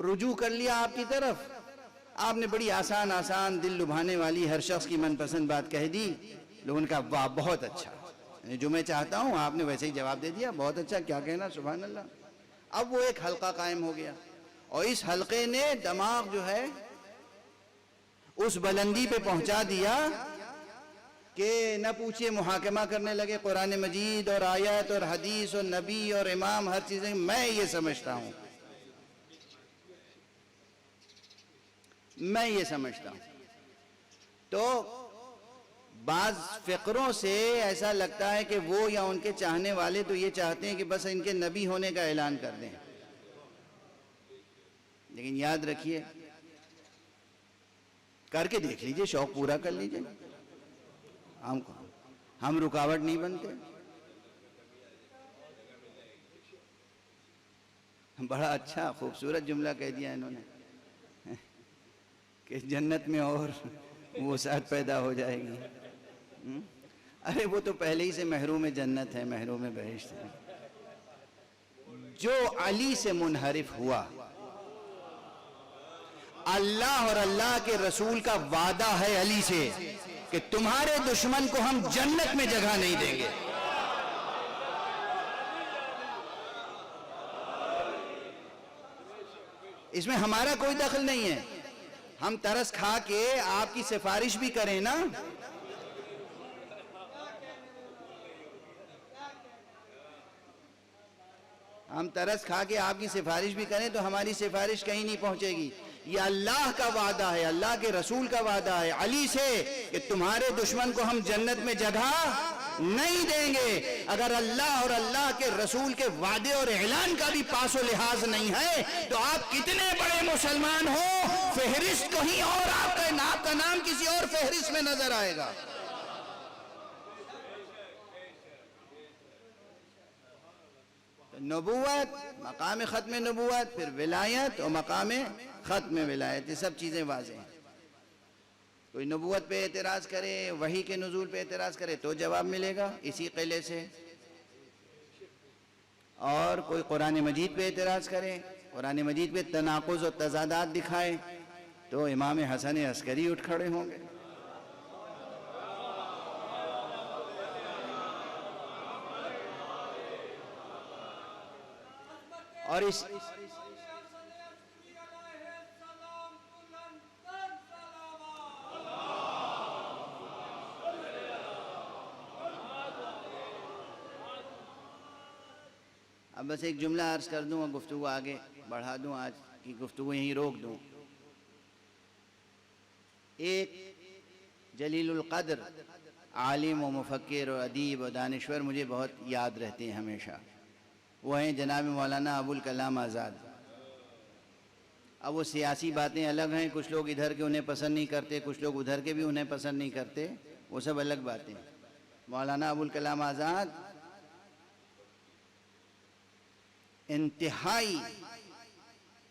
رجوع کر لیا آپ کی طرف، آپ نے بڑی آسان دل لبھانے والی ہر شخص کی من پسند بات کہہ دی. لوگوں نے کہا واہ بہت اچھا، جو میں چاہتا ہوں آپ نے ویسے ہی جواب دے دیا، بہت اچھا، کیا کہنا، سبحان اللہ. اب وہ ایک حلقہ قائم ہو گیا اور اس حلقے نے دماغ جو ہے اس بلندی پہ پہنچا دیا کہ نہ پوچھئے، محاکمہ کرنے لگے قرآن مجید اور آیت اور حدیث اور نبی اور امام، ہر چیزیں. میں یہ سمجھتا ہوں تو بعض فقروں سے ایسا لگتا ہے کہ وہ یا ان کے چاہنے والے تو یہ چاہتے ہیں کہ بس ان کے نبی ہونے کا اعلان کر دیں. لیکن یاد رکھیے، کر کے دیکھ لیجئے، شوق پورا کر لیجئے. ہم رکاوٹ نہیں بنتے؟ بڑا اچھا خوبصورت جملہ کہہ دیا انہوں نے کہ جنت میں اور وسعت پیدا ہو جائے گی۔ ارے وہ تو پہلے ہی سے محروم جنت ہے، محروم بہشت ہے۔ جو علی سے منحرف ہوا، اللہ اور اللہ کے رسول کا وعدہ ہے علی سے کہ تمہارے دشمن کو ہم جنت میں جگہ نہیں دیں گے۔ اس میں ہمارا کوئی دخل نہیں ہے۔ ہم ترس کھا کے آپ کی سفارش بھی کریں نا، ہم ترس کھا کے آپ کی سفارش بھی کریں تو ہماری سفارش کہیں نہیں پہنچے گی۔ یہ اللہ کا وعدہ ہے، اللہ کے رسول کا وعدہ ہے علی سے کہ تمہارے دشمن کو ہم جنت میں جگہ نہیں دیں گے۔ اگر اللہ اور اللہ کے رسول کے وعدے اور اعلان کا بھی پاس و لحاظ نہیں ہے تو آپ کتنے بڑے مسلمان ہو، فہرست کہیں اور آپ کا نام کسی اور فہرست میں نظر آئے گا۔ نبوت، مقام ختم نبوت، پھر ولایت اور مقام ختم ولایت، یہ سب چیزیں واضح ہیں۔ کوئی نبوت پہ اعتراض کرے، وحی کے نزول پہ اعتراض کرے تو جواب ملے گا اسی قلعے سے، اور کوئی قرآن مجید پہ اعتراض کرے، قرآن مجید پہ تناقض و تضادات دکھائے تو امام حسن عسکری اٹھ کھڑے ہوں گے۔ اور اس اب بس ایک جملہ عرض کر دوں اور گفتگو آگے بڑھا دوں، آج کی گفتگو یہیں روک دوں۔ ایک جلیل القدر عالم و مفکر و ادیب و دانشور مجھے بہت یاد رہتے ہیں ہمیشہ، وہ ہیں جناب مولانا ابوالکلام آزاد۔ اب وہ سیاسی باتیں الگ ہیں، کچھ لوگ ادھر کے انہیں پسند نہیں کرتے، کچھ لوگ ادھر کے بھی انہیں پسند نہیں کرتے، وہ سب الگ باتیں۔ مولانا ابوالکلام آزاد انتہائی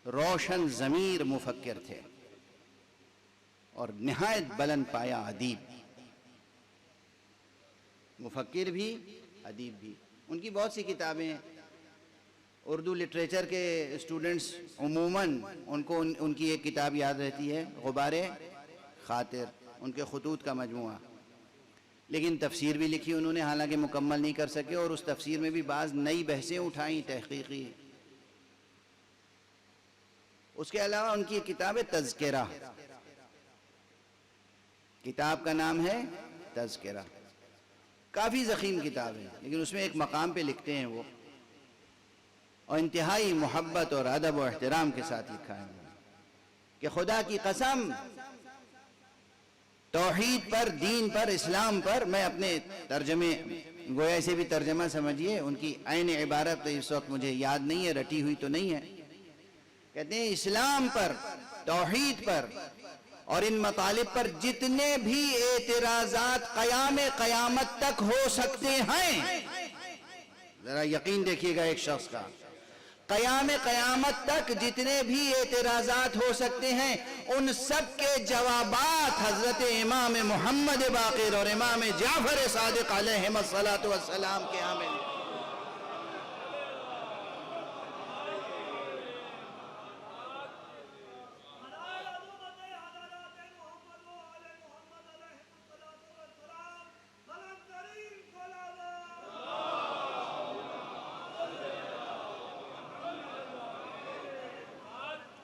روشن ضمیر مفکر تھے اور نہایت بلند پایہ ادیب، مفکر بھی ادیب بھی۔ ان کی بہت سی کتابیں ہیں، اردو لٹریچر کے اسٹوڈنٹس عموماً ان کی ایک کتاب یاد رہتی ہے، غبار خاطر، ان کے خطوط کا مجموعہ۔ لیکن تفسیر بھی لکھی انہوں نے، حالانکہ مکمل نہیں کر سکے، اور اس تفسیر میں بھی بعض نئی بحثیں اٹھائیں تحقیقی۔ اس کے علاوہ ان کی ایک کتاب ہے تذکرہ، کتاب کا نام ہے تذکرہ، کافی ضخیم کتاب ہے، لیکن اس میں ایک مقام پہ لکھتے ہیں وہ، اور انتہائی محبت اور ادب و احترام کے ساتھ لکھا ہے کہ خدا کی قسم توحید پر، دین پر، اسلام پر، میں اپنے ترجمے گویا سے بھی ترجمہ سمجھیے، ان کی عین عبارت اس وقت مجھے یاد نہیں ہے، رٹی ہوئی تو نہیں ہے، کہتے ہیں اسلام پر، توحید پر اور ان مطالب پر جتنے بھی اعتراضات قیامت تک ہو سکتے ہیں، ذرا یقین دیکھیے گا ایک شخص کا، قیامت تک جتنے بھی اعتراضات ہو سکتے ہیں، ان سب کے جوابات حضرت امام محمد باقر اور امام جعفر صادق علیہم السلام کے حامل ہیں۔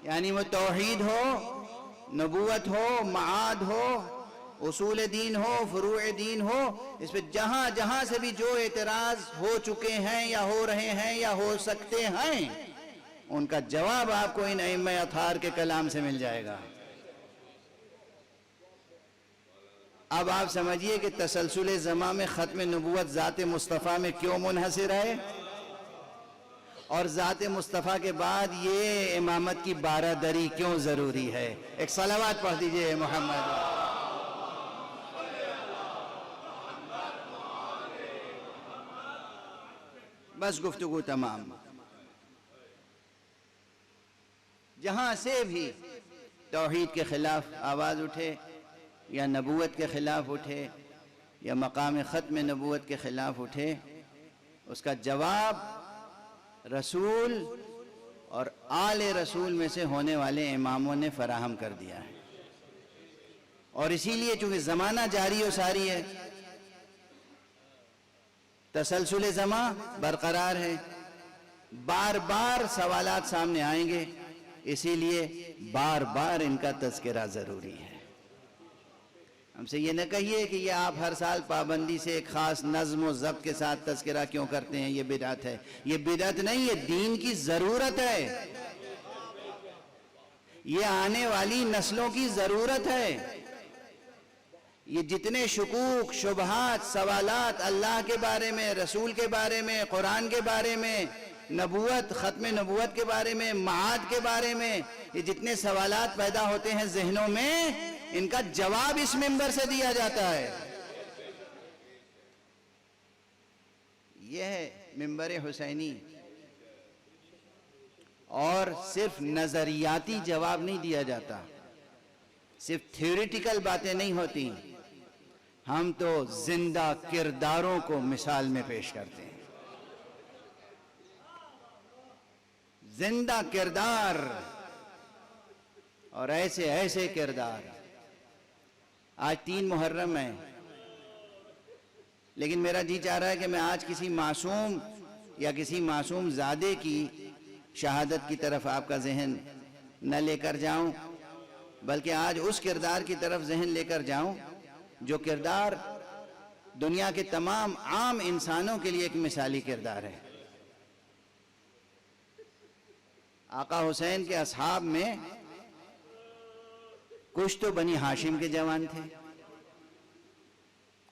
یعنی وہ توحید ہو، نبوت ہو، معاد ہو، اصول دین ہو، فروع دین ہو، اس پہ جہاں جہاں سے بھی جو اعتراض ہو چکے ہیں یا ہو رہے ہیں یا ہو سکتے ہیں، ان کا جواب آپ کو ان ائمہ اطہار کے کلام سے مل جائے گا۔ اب آپ سمجھیے کہ تسلسل زماں میں ختم نبوت ذات مصطفیٰ میں کیوں منحصر ہے، اور ذات مصطفیٰ کے بعد یہ امامت کی بارادری کیوں ضروری ہے۔ ایک صلوات پڑھ دیجئے محمد۔ بس گفتگو تمام۔ جہاں سے بھی توحید کے خلاف آواز اٹھے یا نبوت کے خلاف اٹھے یا مقام ختم نبوت کے خلاف اٹھے، اس کا جواب رسول اور آل رسول میں سے ہونے والے اماموں نے فراہم کر دیا ہے۔ اور اسی لیے چونکہ زمانہ جاری و ساری ہے، تسلسل زمان برقرار ہے، بار بار سوالات سامنے آئیں گے، اسی لیے بار بار ان کا تذکرہ ضروری ہے۔ ہم سے یہ نہ کہیے کہ یہ آپ ہر سال پابندی سے ایک خاص نظم و ضبط کے ساتھ تذکرہ کیوں کرتے ہیں، یہ بدعت ہے۔ یہ بدعت نہیں، یہ دین کی ضرورت ہے، یہ آنے والی نسلوں کی ضرورت ہے۔ یہ جتنے شکوک، شبہات، سوالات اللہ کے بارے میں، رسول کے بارے میں، قرآن کے بارے میں، نبوت، ختم نبوت کے بارے میں، معاد کے بارے میں، یہ جتنے سوالات پیدا ہوتے ہیں ذہنوں میں، ان کا جواب اس منبر سے دیا جاتا ہے۔ یہ ہے منبر حسینی۔ اور صرف نظریاتی جواب نہیں دیا جاتا، صرف تھیوریٹیکل باتیں نہیں ہوتی، ہم تو زندہ کرداروں کو مثال میں پیش کرتے ہیں۔ زندہ کردار، اور ایسے ایسے کردار۔ آج 3 محرم ہے، لیکن میرا جی چاہ رہا ہے کہ میں آج کسی معصوم یا کسی معصوم زادے کی شہادت کی طرف آپ کا ذہن نہ لے کر جاؤں، بلکہ آج اس کردار کی طرف ذہن لے کر جاؤں جو کردار دنیا کے تمام عام انسانوں کے لیے ایک مثالی کردار ہے۔ آقا حسین کے اصحاب میں کچھ تو بنی ہاشم کے جوان تھے،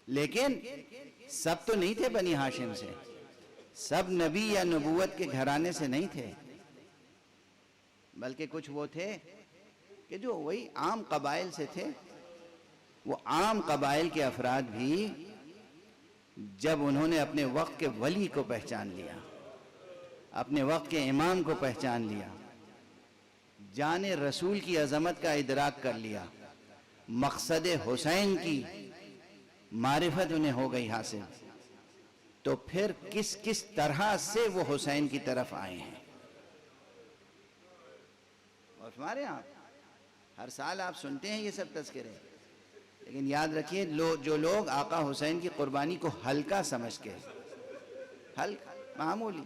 لیکن سب تو نہیں تھے بنی ہاشم سے، سب نبی یا نبوت کے گھرانے سے نہیں تھے، بلکہ کچھ وہ تھے کہ جو وہی عام قبائل سے تھے۔ وہ عام قبائل کے افراد بھی جب انہوں نے اپنے وقت کے ولی کو پہچان لیا، اپنے وقت کے امام کو پہچان لیا، جان رسول کی عظمت کا ادراک کر لیا، مقصد حسین کی معرفت انہیں ہو گئی حاصل، تو پھر کس کس طرح سے وہ حسین کی طرف آئے ہیں۔ اور ہمارے یہاں ہر سال آپ سنتے ہیں یہ سب تذکرے، لیکن یاد رکھیے جو لوگ آقا حسین کی قربانی کو ہلکا سمجھ کے،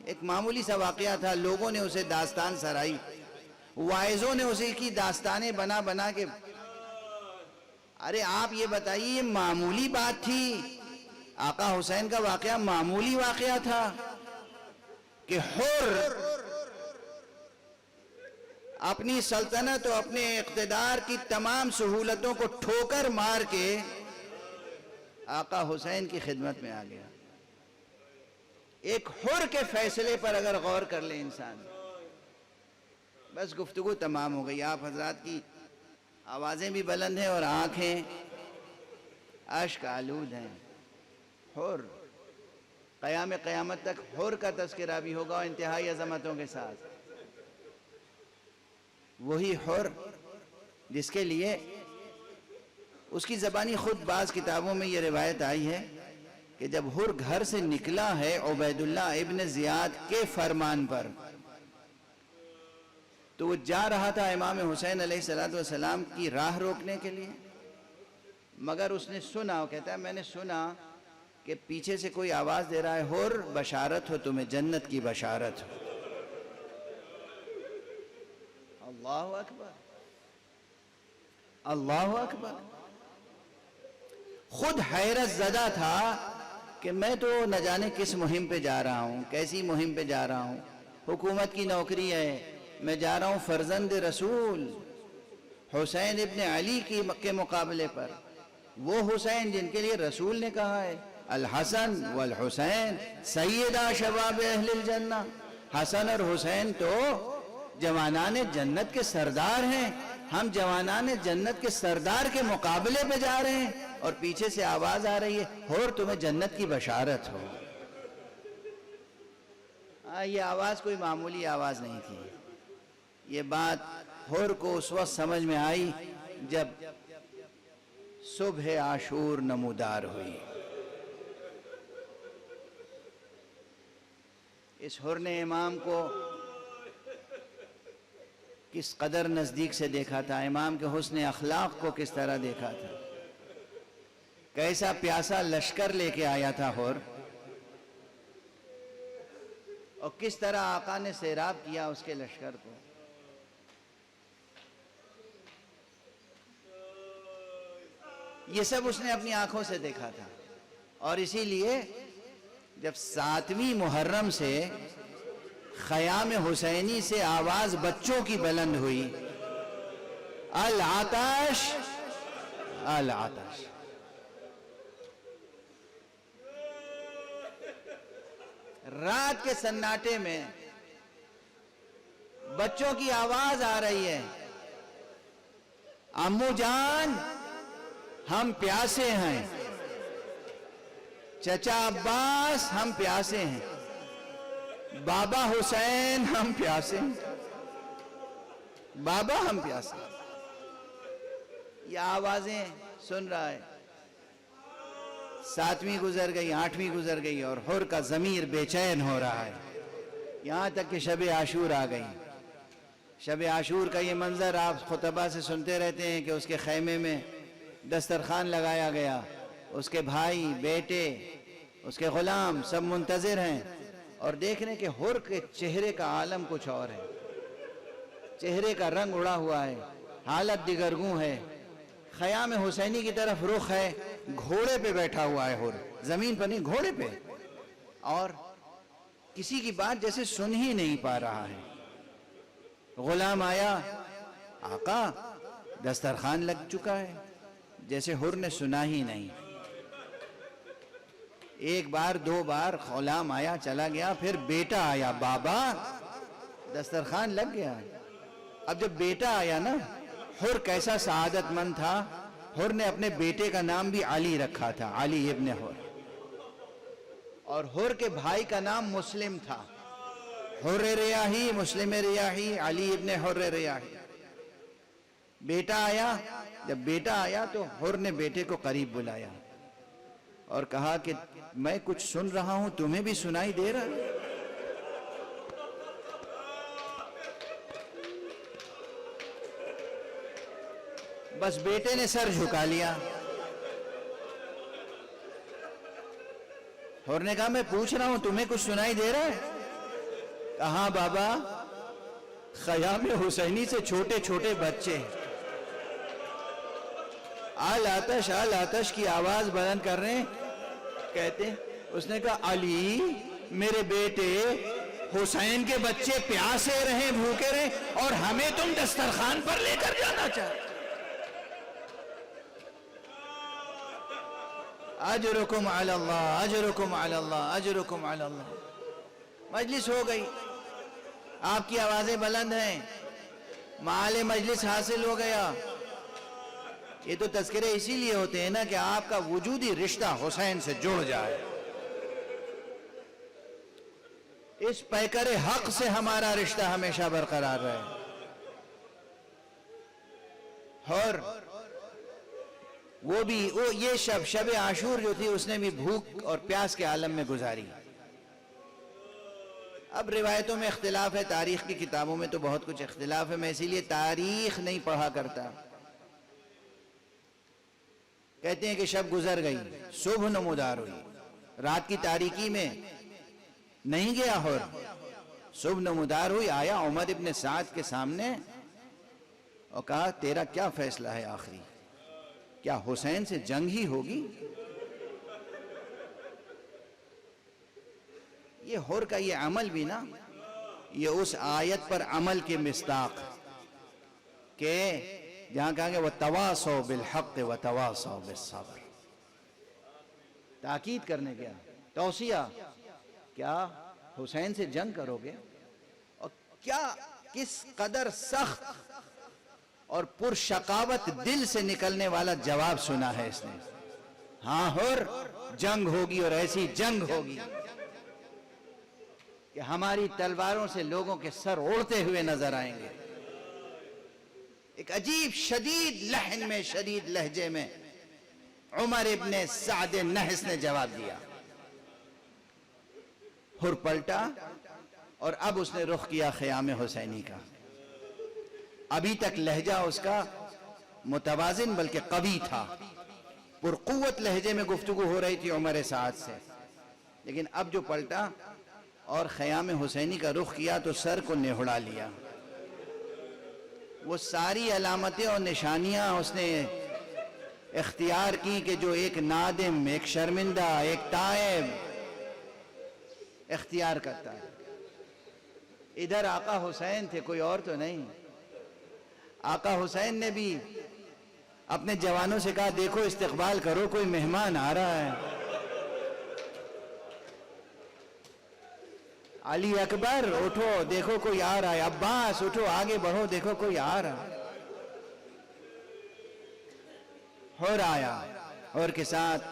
ایک معمولی سا واقعہ تھا، لوگوں نے اسے داستان سرائی، وائزوں نے اسے کی داستانیں بنا بنا کے، ارے آپ یہ بتائیے یہ معمولی بات تھی؟ آقا حسین کا واقعہ معمولی واقعہ تھا کہ حر اپنی سلطنت و اپنے اقتدار کی تمام سہولتوں کو ٹھوکر مار کے آقا حسین کی خدمت میں آ گیا۔ ایک حر کے فیصلے پر اگر غور کر لے انسان، بس گفتگو تمام ہو گئی۔ آپ حضرات کی آوازیں بھی بلند ہیں اور آنکھیں اشک آلود ہیں۔ حر، قیام قیامت تک حر کا تذکرہ بھی ہوگا انتہائی عظمتوں کے ساتھ۔ وہی حر جس کے لیے اس کی زبانی خود بعض کتابوں میں یہ روایت آئی ہے کہ جب حر گھر سے نکلا ہے عبید اللہ ابن زیاد کے فرمان پر، تو وہ جا رہا تھا امام حسین علیہ السلام کی راہ روکنے کے لیے، مگر اس نے سنا، وہ کہتا ہے میں نے سنا کہ پیچھے سے کوئی آواز دے رہا ہے، حر بشارت ہو تمہیں، جنت کی بشارت ہو۔ اللہ اکبر، اللہ اکبر۔ خود حیرت زدہ تھا کہ میں تو نہ جانے کس مہم پہ جا رہا ہوں، کیسی مہم پہ جا رہا ہوں، حکومت کی نوکری ہے، میں جا رہا ہوں فرزند رسول حسین ابن علی کے مقابلے پر، وہ حسین جن کے لیے رسول نے کہا ہے الحسن والحسین سیدہ شباب اہل الجنہ، حسن اور حسین تو جوانان جنت کے سردار ہیں، ہم جوانان جنت کے سردار کے مقابلے پہ جا رہے ہیں، اور پیچھے سے آواز آ رہی ہے، اور تمہیں جنت کی بشارت ہو۔ یہ آواز کوئی معمولی آواز نہیں تھی. یہ بات حر کو اس وقت سمجھ میں آئی جب صبح عاشور نمودار ہوئی. اس حر نے امام کو کس قدر نزدیک سے دیکھا تھا، امام کے حسن اخلاق کو کس طرح دیکھا تھا، کیسا پیاسا لشکر لے کے آیا تھا حر، اور کس طرح آقا نے سیراب کیا اس کے لشکر کو. یہ سب اس نے اپنی آنکھوں سے دیکھا تھا. اور اسی لیے جب 7ویں محرم سے خیام حسینی سے آواز بچوں کی بلند ہوئی، العطش العطش، رات کے سناٹے میں بچوں کی آواز آ رہی ہے، امو جان ہم پیاسے ہیں، چچا عباس ہم پیاسے ہیں، بابا حسین ہم پیاسے ہیں، بابا ہم پیاسے ہیں. یہ آوازیں سن رہا ہے. 7ویں گزر گئی، 8ویں گزر گئی، اور حر کا ضمیر بے چین ہو رہا ہے. یہاں تک کہ شب عاشور آ گئی. شب عاشور کا یہ منظر آپ خطبہ سے سنتے رہتے ہیں کہ اس کے خیمے میں دسترخوان لگایا گیا، اس کے بھائی، بیٹے، اس کے غلام سب منتظر ہیں اور دیکھ رہے ہیں کہ حر کے چہرے کا عالم کچھ اور ہے. چہرے کا رنگ اڑا ہوا ہے، حالت دیگرگوں ہے. خیام حسینی کی طرف رخ ہے، گھوڑے پہ بیٹھا ہوا ہے حر، زمین پر نہیں، گھوڑے پہ، اور کسی کی بات جیسے سن ہی نہیں پا رہا ہے. غلام آیا، آقا دسترخوان لگ چکا ہے، جیسے حر نے سنا ہی نہیں. ایک بار دو بار غلام آیا چلا گیا، پھر بیٹا آیا، بابا دسترخوان لگ گیا. اب جب بیٹا آیا نا، حر کیسا سعادت مند تھا. حر نے اپنے بیٹے کا نام بھی علی رکھا تھا، علی ابن حر، اور حر کے بھائی کا نام مسلم تھا. حر ریاحی، مسلم ریاحی، علی ابن حر ریاحی. بیٹا آیا، جب بیٹا آیا تو حر نے بیٹے کو قریب بلایا اور کہا کہ میں کچھ سن رہا ہوں، تمہیں بھی سنائی دے رہا ہے؟ بس بیٹے نے سر جھکا لیا. حر نے کہا میں پوچھ رہا ہوں، تمہیں کچھ سنائی دے رہا ہے؟ کہا بابا خیام حسینی سے چھوٹے چھوٹے بچے العطش العطش کی آواز بلند کر رہے ہیں. کہتے، اس نے کہا علی میرے بیٹے حسین کے بچے پیاسے رہیں، بھوکے رہیں، اور ہمیں تم دسترخوان پر لے کر جانا چاہتے. اجرکم علی اللہ، اجرکم علی اللہ، اجرکم علی اللہ. مجلس ہو گئی، آپ کی آوازیں بلند ہیں، معال مجلس حاصل ہو گیا. یہ تو تذکرے اسی لیے ہوتے ہیں نا کہ آپ کا وجودی رشتہ حسین سے جڑ جائے. اس پیکر حق سے ہمارا رشتہ ہمیشہ برقرار رہے. اور یہ شب عاشور جو تھی اس نے بھی بھوک اور پیاس کے عالم میں گزاری. اب روایتوں میں اختلاف ہے، تاریخ کی کتابوں میں تو بہت کچھ اختلاف ہے، میں اسی لیے تاریخ نہیں پڑھا کرتا. کہتے ہیں کہ شب گزر گئی، صبح نمودار ہوئی، رات کی تاریکی میں نہیں گیا حر، صبح نمودار ہوئی. آیا عمر ابن سعد کے سامنے اور کہا تیرا کیا فیصلہ ہے آخری، کیا حسین سے جنگ ہی ہوگی؟ یہ حر کا یہ عمل بھی نا، یہ اس آیت پر عمل کے مصداق کہ جہاں کہا کہ وَتَوَاصَوْا بِالْحَقِّ وَتَوَاصَوْا بِالصَّبْرِ، تاکید کرنے گیا، توصیہ، کیا حسین سے جنگ کرو گے؟ اور کیا کس قدر سخت اور پرشقاوت دل سے نکلنے والا جواب سنا ہے اس نے. ہاں حر، جنگ ہوگی اور ایسی جنگ ہوگی کہ ہماری تلواروں سے لوگوں کے سر اڑتے ہوئے نظر آئیں گے. ایک عجیب شدید لحن میں، شدید لہجے میں عمر ابن سعد نحس نے جواب دیا. حر پلٹا اور اب اس نے رخ کیا خیام حسینی کا. ابھی تک لہجہ اس کا متوازن بلکہ قوی تھا، پرقوت لہجے میں گفتگو ہو رہی تھی عمر سعد سے، لیکن اب جو پلٹا اور خیام حسینی کا رخ کیا تو سر کو نہڑا لیا. وہ ساری علامتیں اور نشانیاں اس نے اختیار کی کہ جو ایک نادم، ایک شرمندہ، ایک تائب اختیار کرتا ہے. ادھر آقا حسین تھے، کوئی اور تو نہیں. آقا حسین نے بھی اپنے جوانوں سے کہا دیکھو استقبال کرو، کوئی مہمان آ رہا ہے. علی اکبر اٹھو دیکھو کوئی آ رہا ہے. عباس اٹھو آگے بڑھو دیکھو کوئی آ رہا ہے. حر آیا. حر کے ساتھ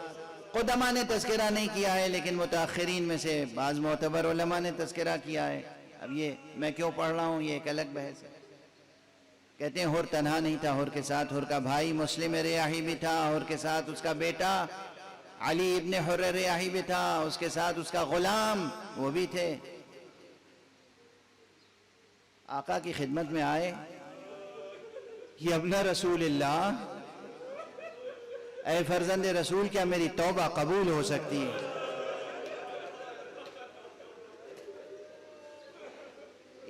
قدماء نے تذکرہ نہیں کیا ہے، لیکن متاخرین میں سے بعض معتبر علماء نے تذکرہ کیا ہے. اب یہ میں کیوں پڑھ رہا ہوں، یہ ایک الگ بحث ہے. کہتے ہیں حر تنہا نہیں تھا، حر کے ساتھ حر کا بھائی مسلم ریاحی بھی تھا، حر کے ساتھ اس کا بیٹا علی ابن حر ریاحی بھی تھا، اس کے ساتھ اس کا غلام وہ بھی تھے. آقا کی خدمت میں آئے. یہ ابن رسول اللہ، اے فرزند رسول، کیا میری توبہ قبول ہو سکتی ہے؟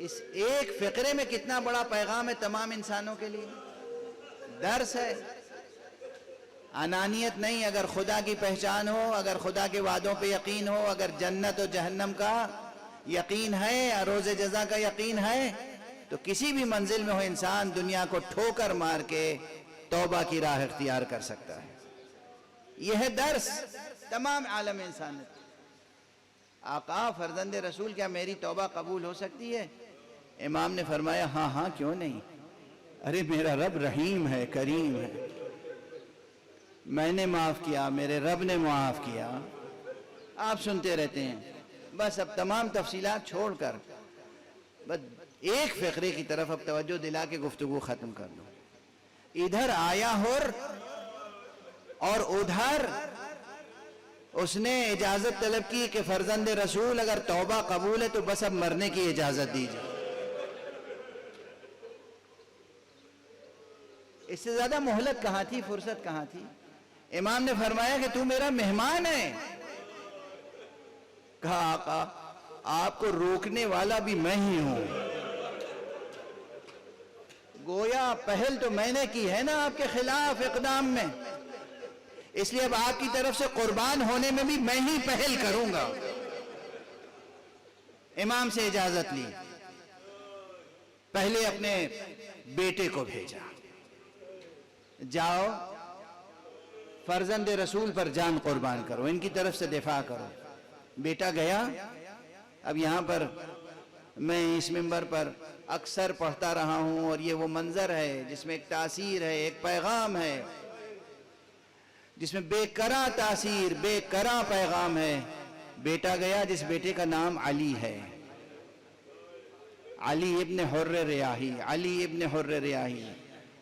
اس ایک فقرے میں کتنا بڑا پیغام ہے تمام انسانوں کے لیے. درس ہے. انانیت نہیں. اگر خدا کی پہچان ہو، اگر خدا کے وعدوں پہ یقین ہو، اگر جنت و جہنم کا یقین ہے، روز جزا کا یقین ہے، تو کسی بھی منزل میں ہو انسان دنیا کو ٹھوکر مار کے توبہ کی راہ اختیار کر سکتا ہے. یہ ہے درس تمام عالم انسانیت. آقا فرزند رسول، کیا میری توبہ قبول ہو سکتی ہے؟ امام نے فرمایا ہاں ہاں کیوں نہیں. ارے میرا رب رحیم ہے، کریم ہے. میں نے معاف کیا، میرے رب نے معاف کیا. آپ سنتے رہتے ہیں. بس اب تمام تفصیلات چھوڑ کر بس ایک فقرے کی طرف اب توجہ دلا کے گفتگو ختم کر لو. ادھر آیا حر اور ادھر اس نے اجازت طلب کی کہ فرزند رسول اگر توبہ قبول ہے تو بس اب مرنے کی اجازت دیجیے. اس سے زیادہ مہلت کہاں تھی، فرصت کہاں تھی؟ امام نے فرمایا کہ تو میرا مہمان ہے. کہا آقا آپ کو روکنے والا بھی میں ہی ہوں. گویا پہل تو میں نے کی ہے نا آپ کے خلاف اقدام میں، اس لیے اب آپ کی طرف سے قربان ہونے میں بھی میں ہی پہل کروں گا. امام سے اجازت لی. پہلے اپنے بیٹے کو بھیجا، جاؤ فرزند رسول پر جان قربان کرو، ان کی طرف سے دفاع کرو. بیٹا گیا. اب یہاں پر میں اس منبر پر اکثر پڑھتا رہا ہوں، اور یہ وہ منظر ہے جس میں ایک تاثیر ہے، ایک پیغام ہے، جس میں بے کرا تاثیر، بے کرا پیغام ہے. بیٹا گیا جس بیٹے کا نام علی ہے، علی ابن حر ریاحی. علی ابن حر ریاحی.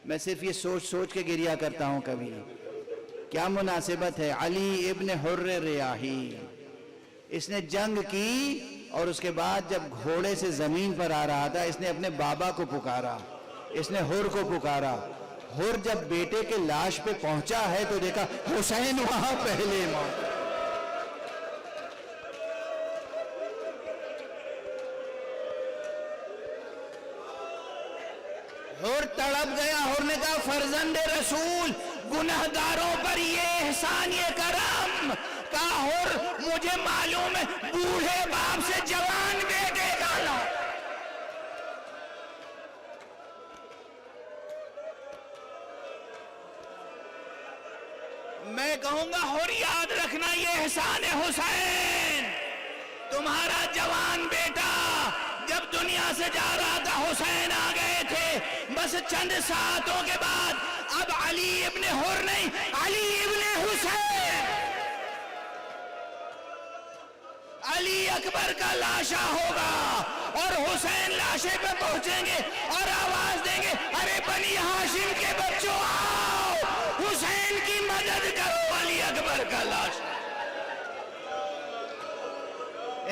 میں صرف یہ سوچ سوچ کے گریہ کرتا ہوں کبھی، کیا مناسبت ہے. علی ابن حر ریاحی، اس نے جنگ کی اور اس کے بعد جب گھوڑے سے زمین پر آ رہا تھا اس نے اپنے بابا کو پکارا، اس نے حر کو پکارا. حر جب بیٹے کے لاش پہ پہنچا ہے تو دیکھا حسین وہاں پہلے موت. حر تڑپ گیا. حر نے کہا فرزند رسول گنہگاروں پر یہ احسان، یہ کرم. کہا حر مجھے معلوم ہے بوڑھے باپ سے جوان بیٹے کا لا. میں کہوں گا حر یاد رکھنا یہ احسان حسین. تمہارا جوان بیٹا جب دنیا سے جا رہا تھا حسین آ گئے تھے. بس چند ساعتوں کے بعد اب علی ابن حر نہیں، علی ابن حسین، علی اکبر کا لاشا ہوگا اور حسین لاشے پہ پہنچیں گے اور آواز دیں گے ارے بنی ہاشم کے بچوں آؤ حسین کی مدد کرو علی اکبر کا لاشا.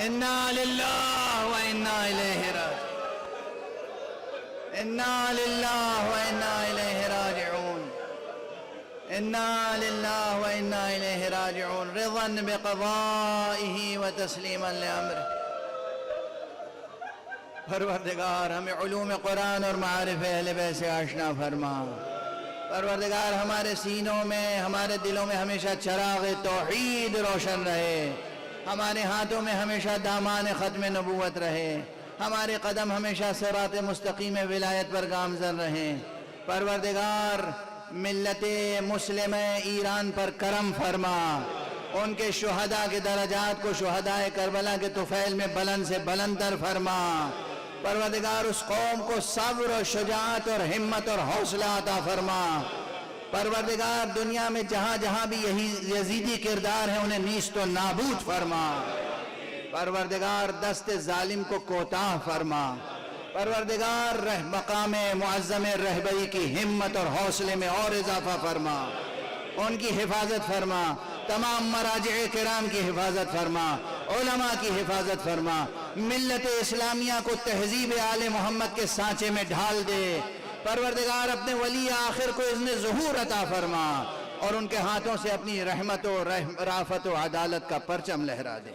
انا للہ و انا الیہ راجعون انا للہ و انا الیہ راجعون انا للہ و انا الیہ راجعون رضا بقضائہ و تسلیما لامرہ. پروردگار ہمیں علوم قرآن اور معارف اہل بیت سے آشنا فرما. پروردگار ہمارے سینوں میں ہمارے دلوں میں ہمیشہ چراغ توحید روشن رہے. ہمارے ہاتھوں میں ہمیشہ دامان ختم نبوت رہے. ہمارے قدم ہمیشہ صراط مستقیم ولایت پر گامزن رہیں. پروردگار ملت مسلم ایران پر کرم فرما. ان کے شہداء کے درجات کو شہداء کربلا کے طفیل میں بلند سے بلندر فرما. پروردگار اس قوم کو صبر و شجاعت اور ہمت اور حوصلہ عطا فرما. پروردگار دنیا میں جہاں جہاں بھی یہی یزیدی کردار ہیں انہیں نیست و نابود فرما. پروردگار دست ظالم کو کوتاہ فرما. پروردگار مقام معظم رہبری کی ہمت اور حوصلے میں اور اضافہ فرما. ان کی حفاظت فرما. تمام مراجع کرام کی حفاظت فرما. علماء کی حفاظت فرما. ملت اسلامیہ کو تہذیب آل محمد کے سانچے میں ڈھال دے. پروردگار اپنے ولی آخر کو اذن ظہور عطا فرما اور ان کے ہاتھوں سے اپنی رحمت و رافت و عدالت کا پرچم لہرا دے.